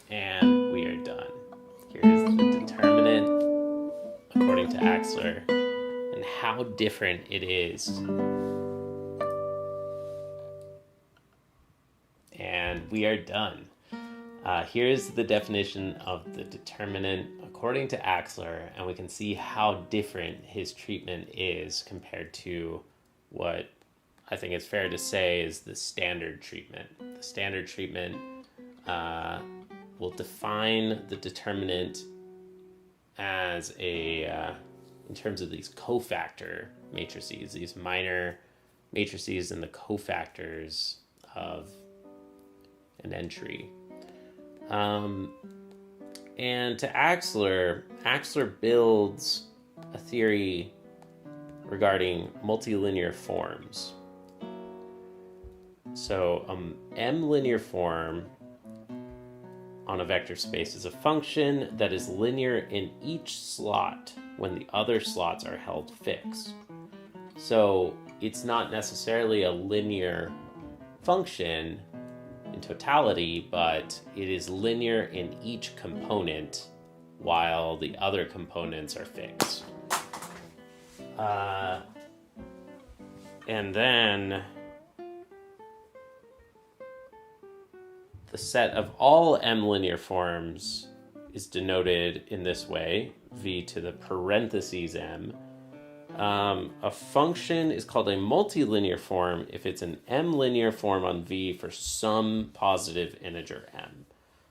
And we are done. Here's the determinant according to Axler and how different it is. And we are done. Here's the definition of the determinant according to Axler, and we can see how different his treatment is compared to what I think it's fair to say is the standard treatment. The standard treatment will define the determinant as in terms of these cofactor matrices, these minor matrices and the cofactors of an entry. And to Axler builds a theory regarding multilinear forms. So M-linear form on a vector space is a function that is linear in each slot when the other slots are held fixed. So it's not necessarily a linear function in totality, but it is linear in each component while the other components are fixed. And then the set of all M-linear forms is denoted in this way, v to the parentheses m. A function is called a multilinear form if it's an M-linear form on V for some positive integer m.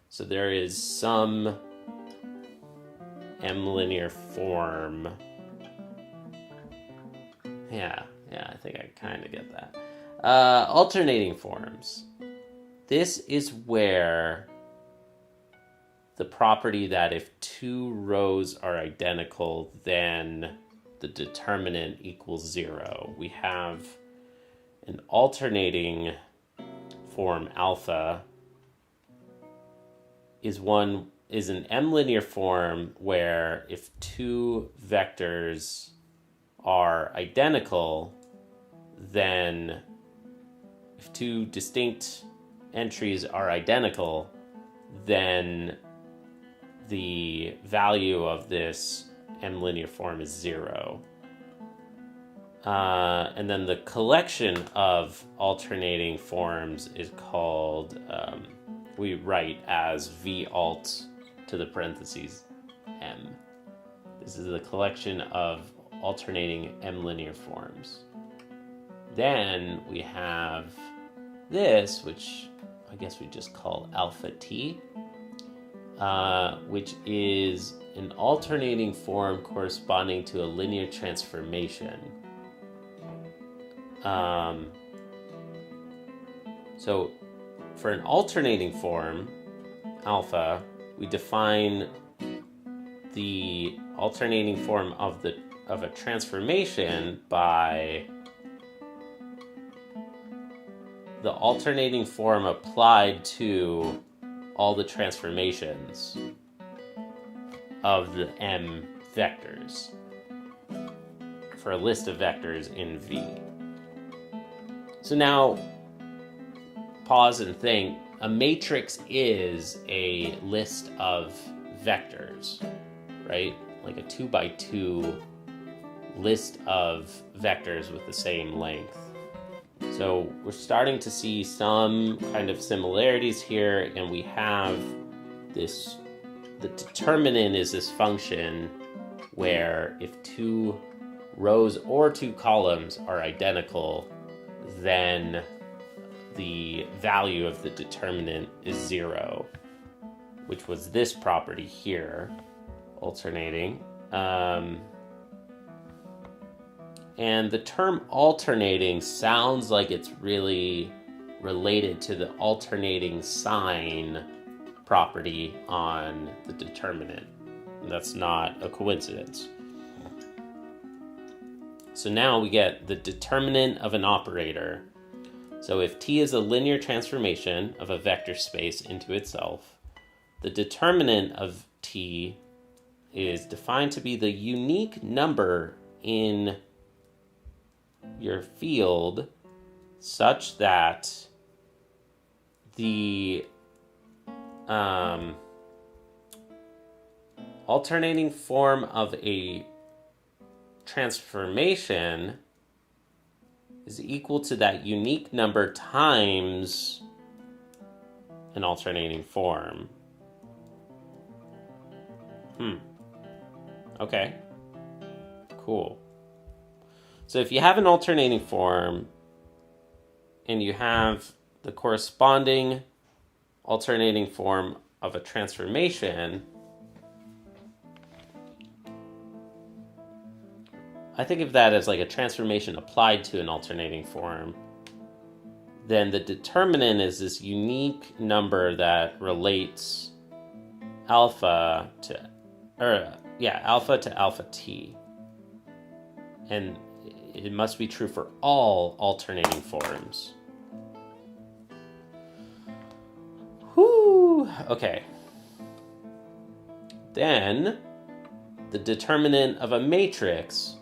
So there is some M-linear form. Yeah, I think I kind of get that. Alternating forms. This is where the property that if two rows are identical, then the determinant equals 0. We have an alternating form alpha is an M-linear form where if two vectors are identical, then if two distinct entries are identical, then the value of this M-linear form is 0. And then the collection of alternating forms is called, we write as V alt to the parentheses M. This is the collection of alternating M-linear forms. Then we have this, which I guess we just call alpha t, which is an alternating form corresponding to a linear transformation. So for an alternating form, alpha, we define the alternating form of a transformation by the alternating form applied to all the transformations of the M vectors for a list of vectors in V. So now, pause and think. A matrix is a list of vectors, right? Like a 2x2 list of vectors with the same length. So we're starting to see some kind of similarities here, and we have this, the determinant is this function where if two rows or two columns are identical, then the value of the determinant is 0, which was this property here, alternating. And the term alternating sounds like it's really related to the alternating sign property on the determinant. And that's not a coincidence. So now we get the determinant of an operator. So if T is a linear transformation of a vector space into itself, the determinant of T is defined to be the unique number in your field such that the alternating form of a transformation is equal to that unique number times an alternating form. Okay. Cool. So if you have an alternating form and you have the corresponding alternating form of a transformation, I think of that as like a transformation applied to an alternating form. Then the determinant is this unique number that relates alpha to alpha t. And it must be true for all alternating forms. Whew, okay. Then the determinant of a matrix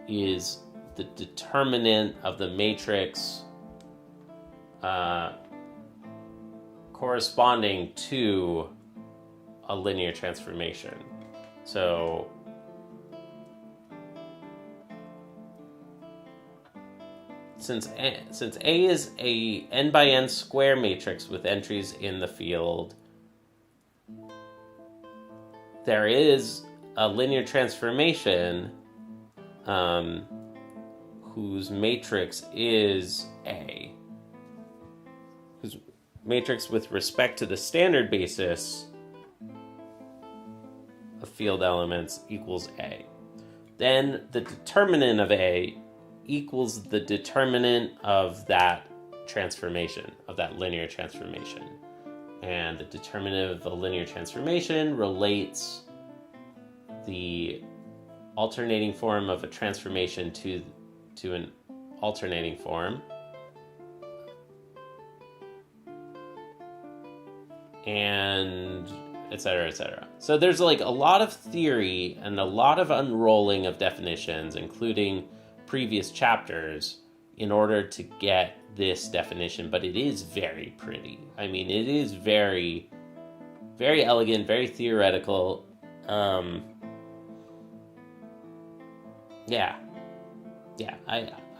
is the determinant of the matrix corresponding to a linear transformation. So since A is a n by n square matrix with entries in the field, there is a linear transformation whose matrix is A, whose matrix with respect to the standard basis of field elements equals A. Then the determinant of A equals the determinant of that transformation, of that linear transformation. And the determinant of the linear transformation relates the alternating form of a transformation to an alternating form. And et cetera, et cetera. So there's like a lot of theory and a lot of unrolling of definitions, including previous chapters, in order to get this definition, but it is very pretty. I mean, it is very, very elegant, very theoretical.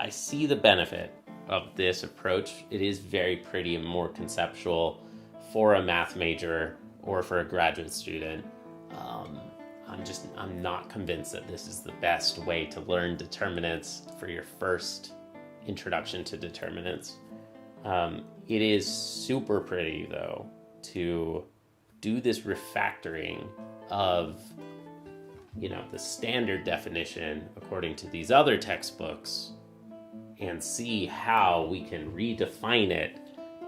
I see the benefit of this approach. It is very pretty and more conceptual for a math major or for a graduate student. I'm not convinced that this is the best way to learn determinants for your first introduction to determinants. It is super pretty, though, to do this refactoring of, the standard definition according to these other textbooks and see how we can redefine it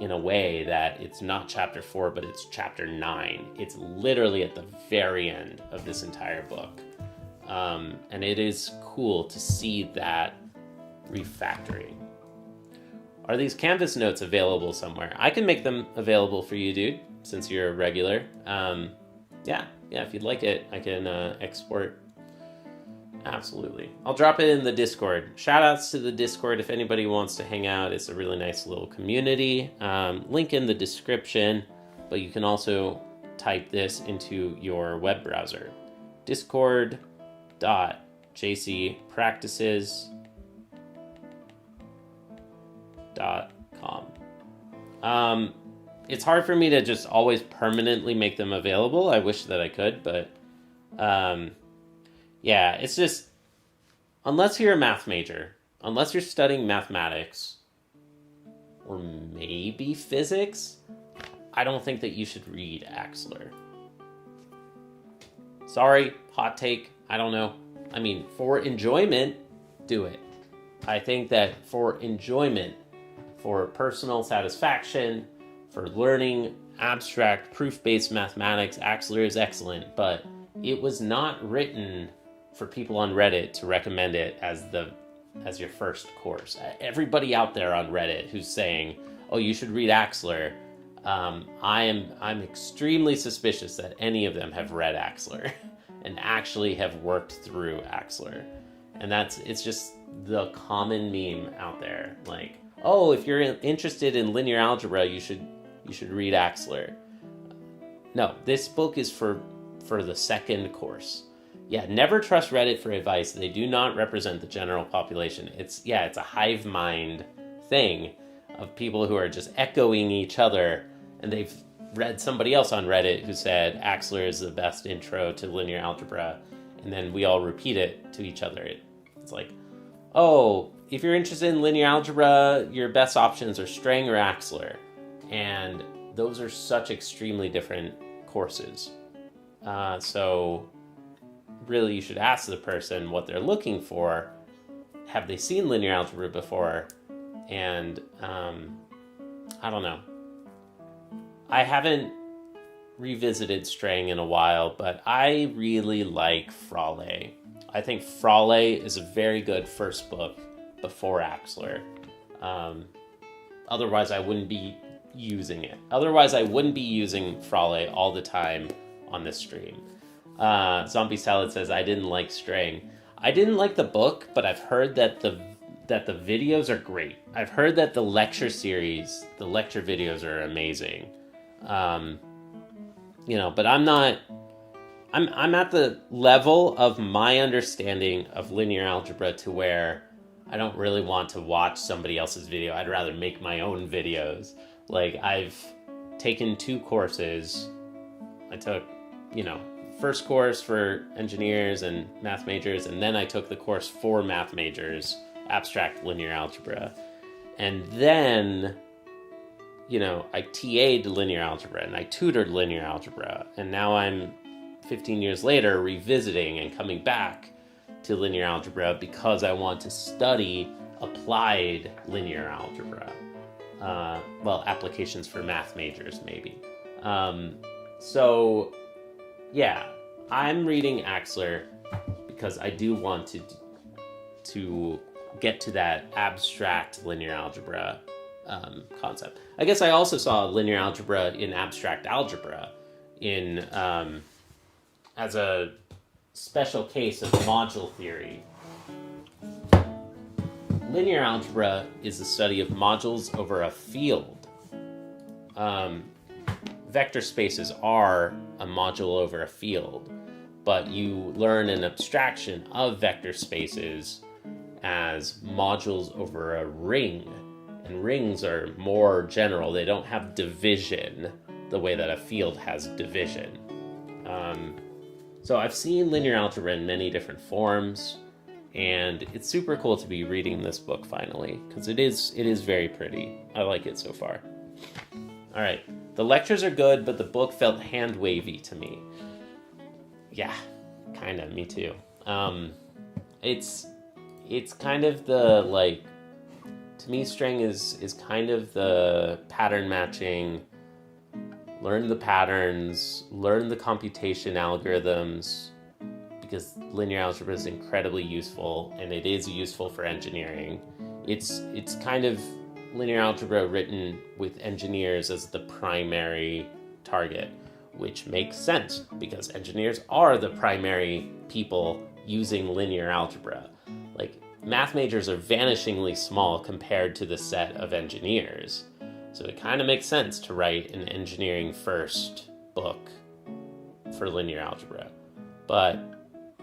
in a way that it's not chapter 4, but it's chapter 9. It's literally at the very end of this entire book. And it is cool to see that refactoring. Are these Canvas notes available somewhere? I can make them available for you, dude, since you're a regular. If you'd like it, I can export. Absolutely. I'll drop it in the Discord. Shout outs to the Discord if anybody wants to hang out. It's a really nice little community. Link in the description, but you can also type this into your web browser. discord.jcpractices.com. It's hard for me to just always permanently make them available. I wish that I could, but it's just, unless you're a math major, unless you're studying mathematics, or maybe physics, I don't think that you should read Axler. Sorry, hot take, I don't know. I mean, for enjoyment, do it. I think that for enjoyment, for personal satisfaction, for learning abstract proof-based mathematics, Axler is excellent, but it was not written for people on Reddit to recommend it as your first course. Everybody out there on Reddit who's saying, "Oh, you should read Axler," I'm extremely suspicious that any of them have read Axler, and actually have worked through Axler. And it's just the common meme out there. Like, oh, if you're interested in linear algebra, you should read Axler. No, this book is for the second course. Yeah, never trust Reddit for advice. They do not represent the general population. It's a hive mind thing of people who are just echoing each other, and they've read somebody else on Reddit who said Axler is the best intro to linear algebra, and then we all repeat it to each other. It's like, oh, if you're interested in linear algebra, your best options are Strang or Axler, and those are such extremely different courses. So really you should ask the person what they're looking for. Have they seen linear algebra before? And I don't know. I haven't revisited Strang in a while, but I really like Fraleigh. I think Fraleigh is a very good first book before Axler. Otherwise, I wouldn't be using it. Otherwise, I wouldn't be using Fraleigh all the time on this stream. Zombie Salad says, I didn't like Strang. I didn't like the book, but I've heard that the videos are great. I've heard that the lecture videos are amazing. But I'm at the level of my understanding of linear algebra to where I don't really want to watch somebody else's video. I'd rather make my own videos. Like, I've taken 2 courses. I took, first course for engineers and math majors, and then I took the course for math majors, abstract linear algebra. And then, I TA'd linear algebra and I tutored linear algebra. And now I'm 15 years later revisiting and coming back to linear algebra because I want to study applied linear algebra. Applications for math majors, maybe. So, yeah, I'm reading Axler because I do want to get to that abstract linear algebra concept. I guess I also saw linear algebra in abstract algebra as a special case of module theory. Linear algebra is the study of modules over a field. Vector spaces are a module over a field, but you learn an abstraction of vector spaces as modules over a ring. And rings are more general. They don't have division the way that a field has division. So I've seen linear algebra in many different forms, and it's super cool to be reading this book finally, because it is very pretty. I like it so far. All right, the lectures are good, but the book felt hand-wavy to me. Yeah, kind of, me too. It's kind of the, like, to me, Strang is kind of the pattern matching, learn the patterns, learn the computation algorithms, because linear algebra is incredibly useful, and it is useful for engineering. It's kind of linear algebra written with engineers as the primary target, which makes sense, because engineers are the primary people using linear algebra. Like, math majors are vanishingly small compared to the set of engineers. So it kind of makes sense to write an engineering first book for linear algebra. But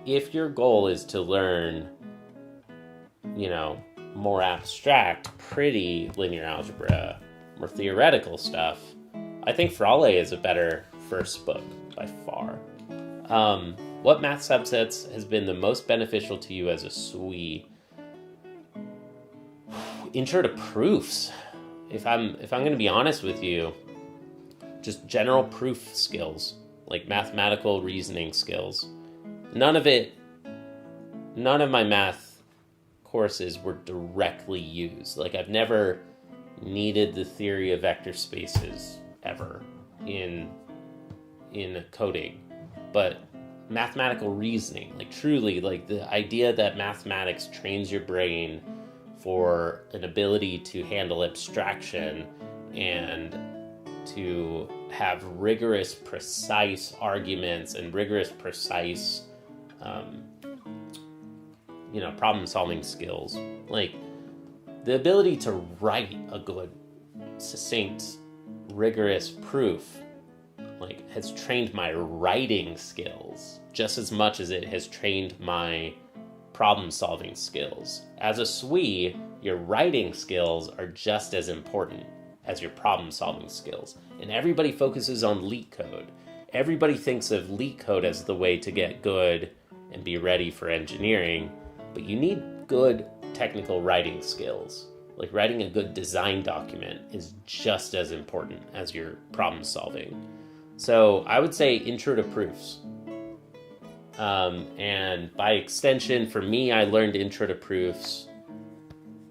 if your goal is to learn, more abstract, pretty linear algebra, more theoretical stuff, I think Fraleigh is a better first book by far. What math subsets has been the most beneficial to you as a SWE? Intro to proofs. If I'm going to be honest with you, just general proof skills, like mathematical reasoning skills. None of my math courses were directly used. Like, I've never needed the theory of vector spaces ever in coding, but mathematical reasoning, like truly, like the idea that mathematics trains your brain for an ability to handle abstraction and to have rigorous, precise arguments and rigorous, precise problem-solving skills. Like, the ability to write a good, succinct, rigorous proof, like, has trained my writing skills just as much as it has trained my problem-solving skills. As a SWE, your writing skills are just as important as your problem-solving skills. And everybody focuses on LeetCode. Code. Everybody thinks of LeetCode Code as the way to get good and be ready for engineering, but you need good technical writing skills. Like, writing a good design document is just as important as your problem solving. So I would say intro to proofs. And by extension, for me, I learned intro to proofs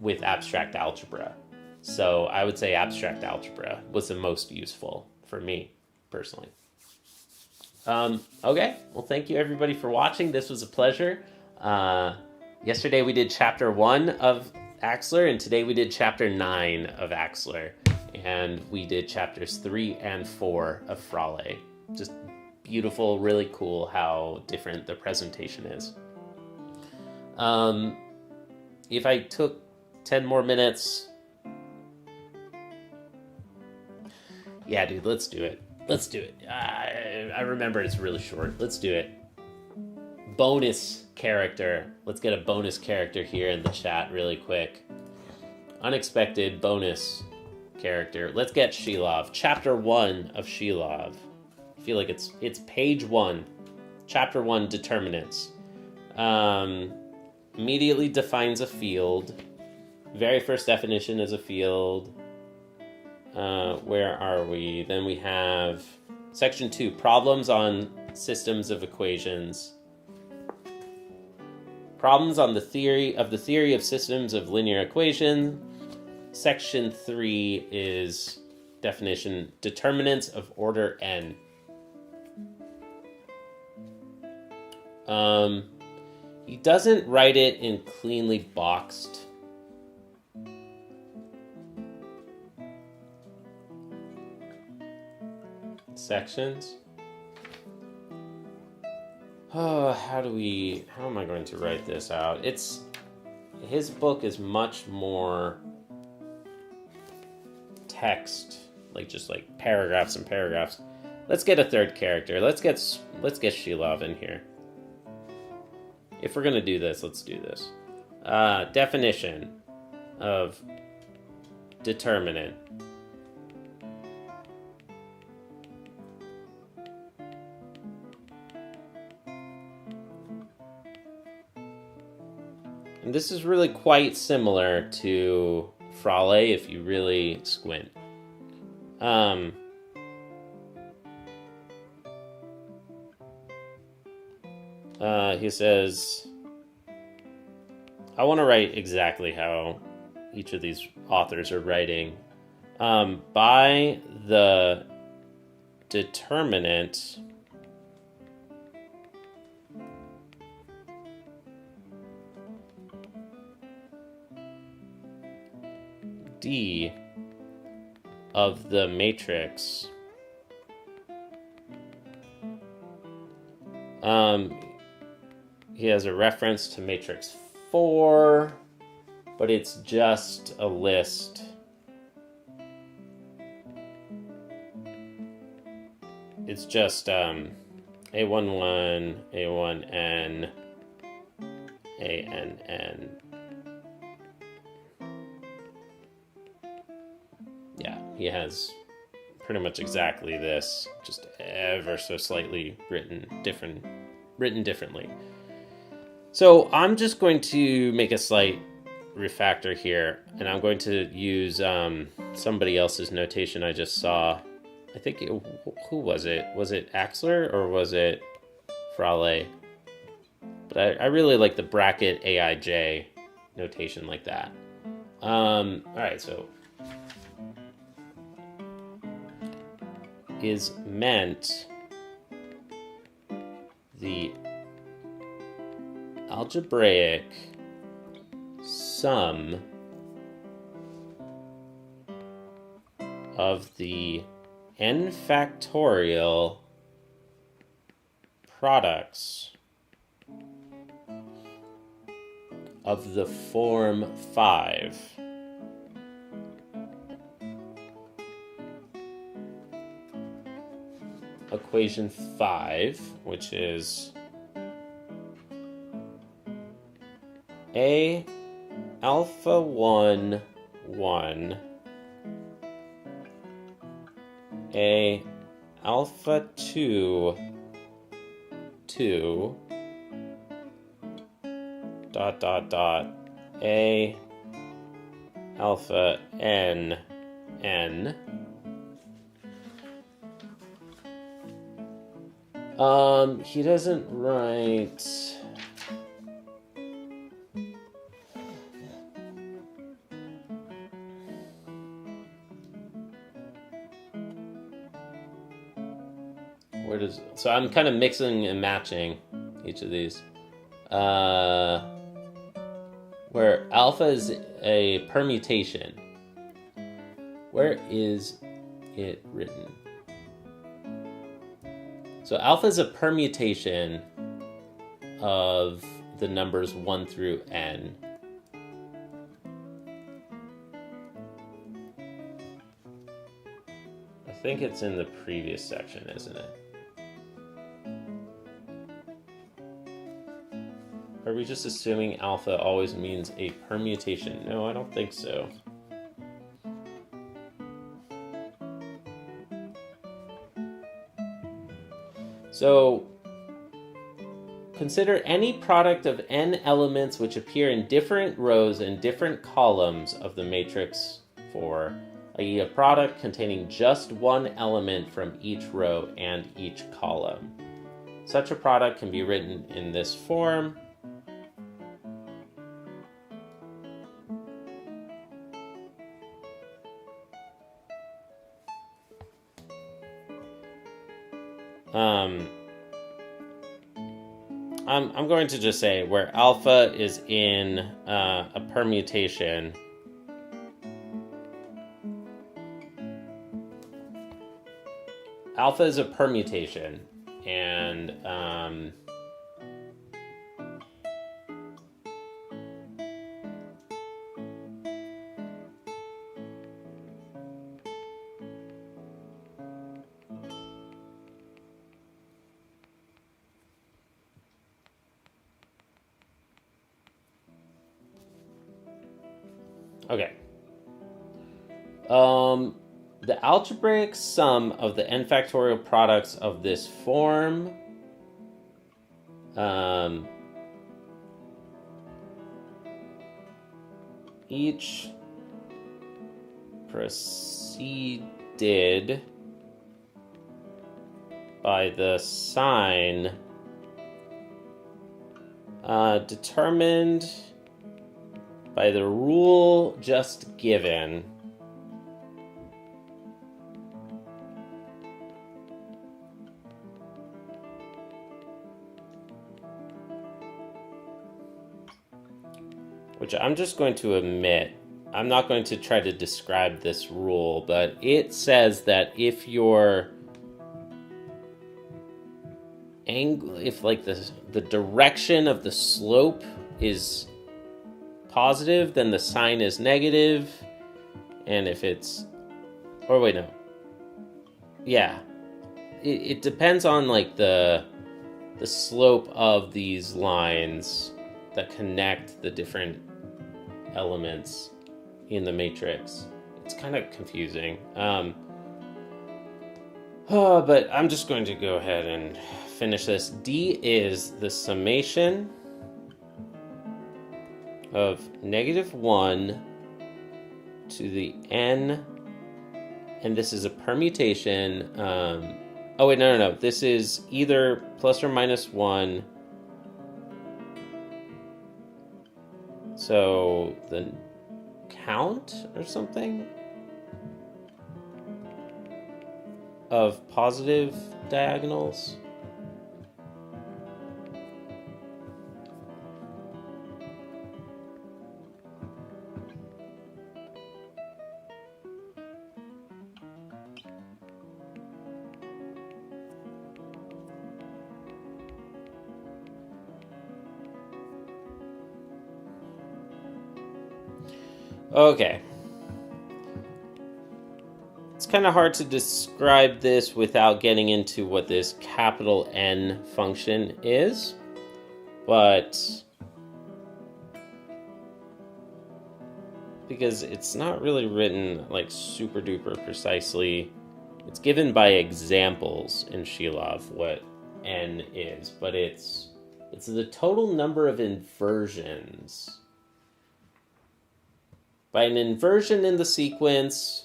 with abstract algebra. So I would say abstract algebra was the most useful for me personally. Okay, well, thank you everybody for watching. This was a pleasure. Yesterday we did chapter 1 of Axler, and today we did chapter 9 of Axler. And we did chapters 3 and 4 of Fraleigh. Just beautiful, really cool how different the presentation is. If I took 10 more minutes... Yeah, dude, let's do it. Let's do it. I remember it's really short. Let's do it. Bonus character. Let's get a bonus character here in the chat really quick. Unexpected bonus character. Let's get Shilov. Chapter 1 of Shilov. I feel like it's page 1. Chapter 1, Determinants. Immediately defines a field. Very first definition is a field. Where are we? Then we have section 2, problems on systems of equations. Problems on the theory of systems of linear equation. Section 3 is definition, determinants of order n. He doesn't write it in cleanly boxed sections. Oh, how am I going to write this out? His book is much more text, just like paragraphs and paragraphs. Let's get a third character. Let's get Shilov in here. If we're gonna do this, let's do this. Definition of determinant. And this is really quite similar to Fraleigh if you really squint. He says, I want to write exactly how each of these authors are writing. By the determinant D of the matrix, he has a reference to matrix 4, but it's just a list. It's just A11, A1n, ANN. Yeah, he has pretty much exactly this, just ever so slightly written differently. So I'm just going to make a slight refactor here, and I'm going to use somebody else's notation I just saw. I think, who was it? Was it Axler or was it Fraleigh? But I really like the bracket AIJ notation like that. All right, so is meant the algebraic sum of the n factorial products of the form 5. Equation 5, which is A alpha 1, 1, A alpha 2, 2, dot, dot, dot, A alpha n, n. He doesn't write... Where does... So I'm kind of mixing and matching each of these. Where alpha is a permutation. Where is it written? So alpha is a permutation of the numbers 1 through n. I think it's in the previous section, isn't it? Are we just assuming alpha always means a permutation? No, I don't think so. So, consider any product of n elements which appear in different rows and different columns of the matrix 4, i.e. a product containing just one element from each row and each column. Such a product can be written in this form. I'm going to just say where alpha is in a permutation. Alpha is a permutation, and okay. The algebraic sum of the n factorial products of this form each preceded by the sign determined by the rule just given. Which I'm just going to omit. I'm not going to try to describe this rule, but it says that if your angle, if like the direction of the slope is positive, then the sign is negative, and if it's, or wait, no, yeah, it depends on like the slope of these lines that connect the different elements in the matrix. It's kind of confusing. But I'm just going to go ahead and finish this. D is the summation of -1 to the n, and this is a permutation. Oh wait, no. This is either plus or minus 1. So the count or something of positive diagonals. Okay. It's kind of hard to describe this without getting into what this capital N function is, but because it's not really written like super duper precisely, it's given by examples in Shilov what N is, but it's the total number of inversions. By an inversion in the sequence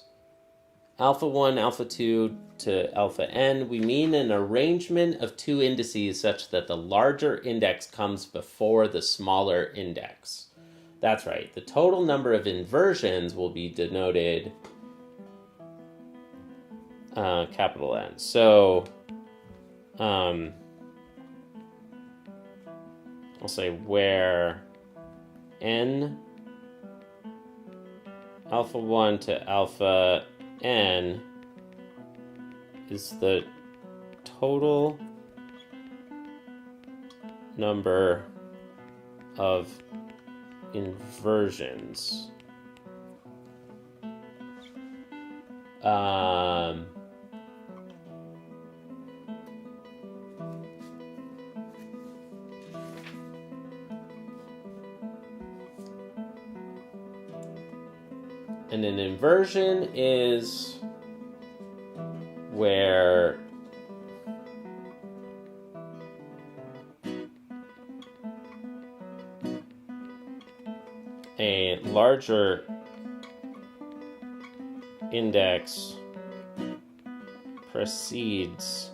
alpha 1, alpha 2 to alpha n, we mean an arrangement of two indices such that the larger index comes before the smaller index. That's right. The total number of inversions will be denoted capital N. So I'll say where n alpha 1 to alpha n is the total number of inversions. And an inversion is where a larger index precedes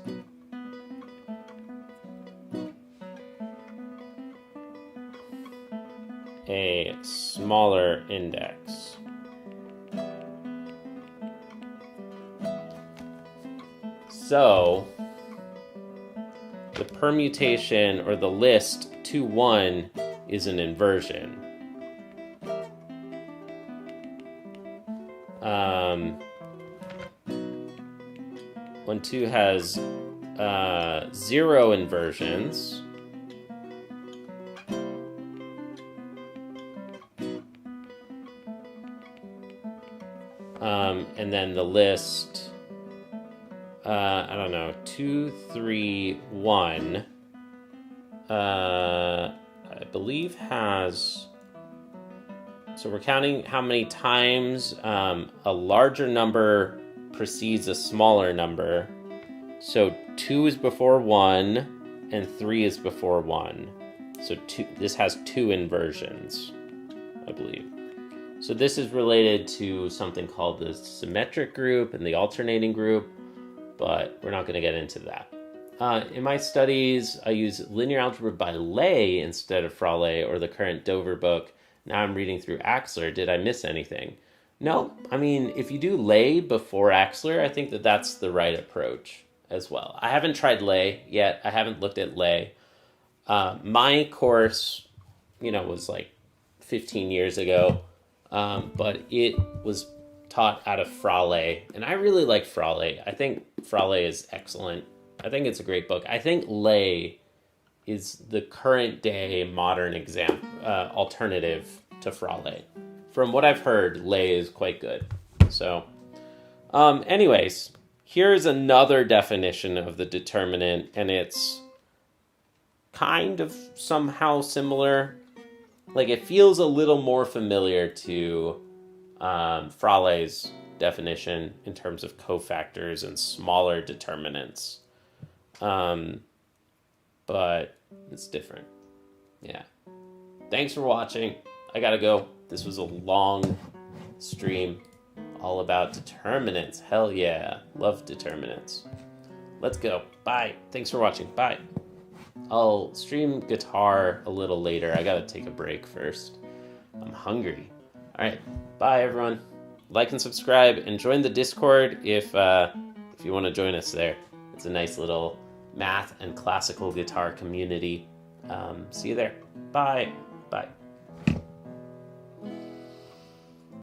a smaller index. So, the permutation or the list 2, 1 is an inversion. When 2 has 0 inversions, and then the list 2, 3, 1, I believe has, so we're counting how many times a larger number precedes a smaller number. So 2 is before 1 and 3 is before 1. So this has 2 inversions, I believe. So this is related to something called the symmetric group and the alternating group, but we're not going to get into that. In my studies, I use linear algebra by Ley instead of Fraleigh or the current Dover book. Now I'm reading through Axler. Did I miss anything? No. I mean, if you do Ley before Axler, I think that that's the right approach as well. I haven't tried Ley yet. I haven't looked at Ley. My course, was like 15 years ago, but it was taught out of Fraleigh, and I really like Fraleigh. I think Fraleigh is excellent. I think it's a great book. I think Ley is the current day modern alternative to Fraleigh. From what I've heard, Ley is quite good. So, anyways, here's another definition of the determinant, and it's kind of somehow similar. Like, it feels a little more familiar to Fraleigh's definition in terms of cofactors and smaller determinants. But it's different. Yeah. Thanks for watching. I gotta go. This was a long stream all about determinants. Hell yeah. Love determinants. Let's go. Bye. Thanks for watching. Bye. I'll stream guitar a little later. I gotta take a break first. I'm hungry. All right. Bye, everyone. Like and subscribe and join the Discord if you want to join us there. It's a nice little math and classical guitar community. See you there. Bye. Bye.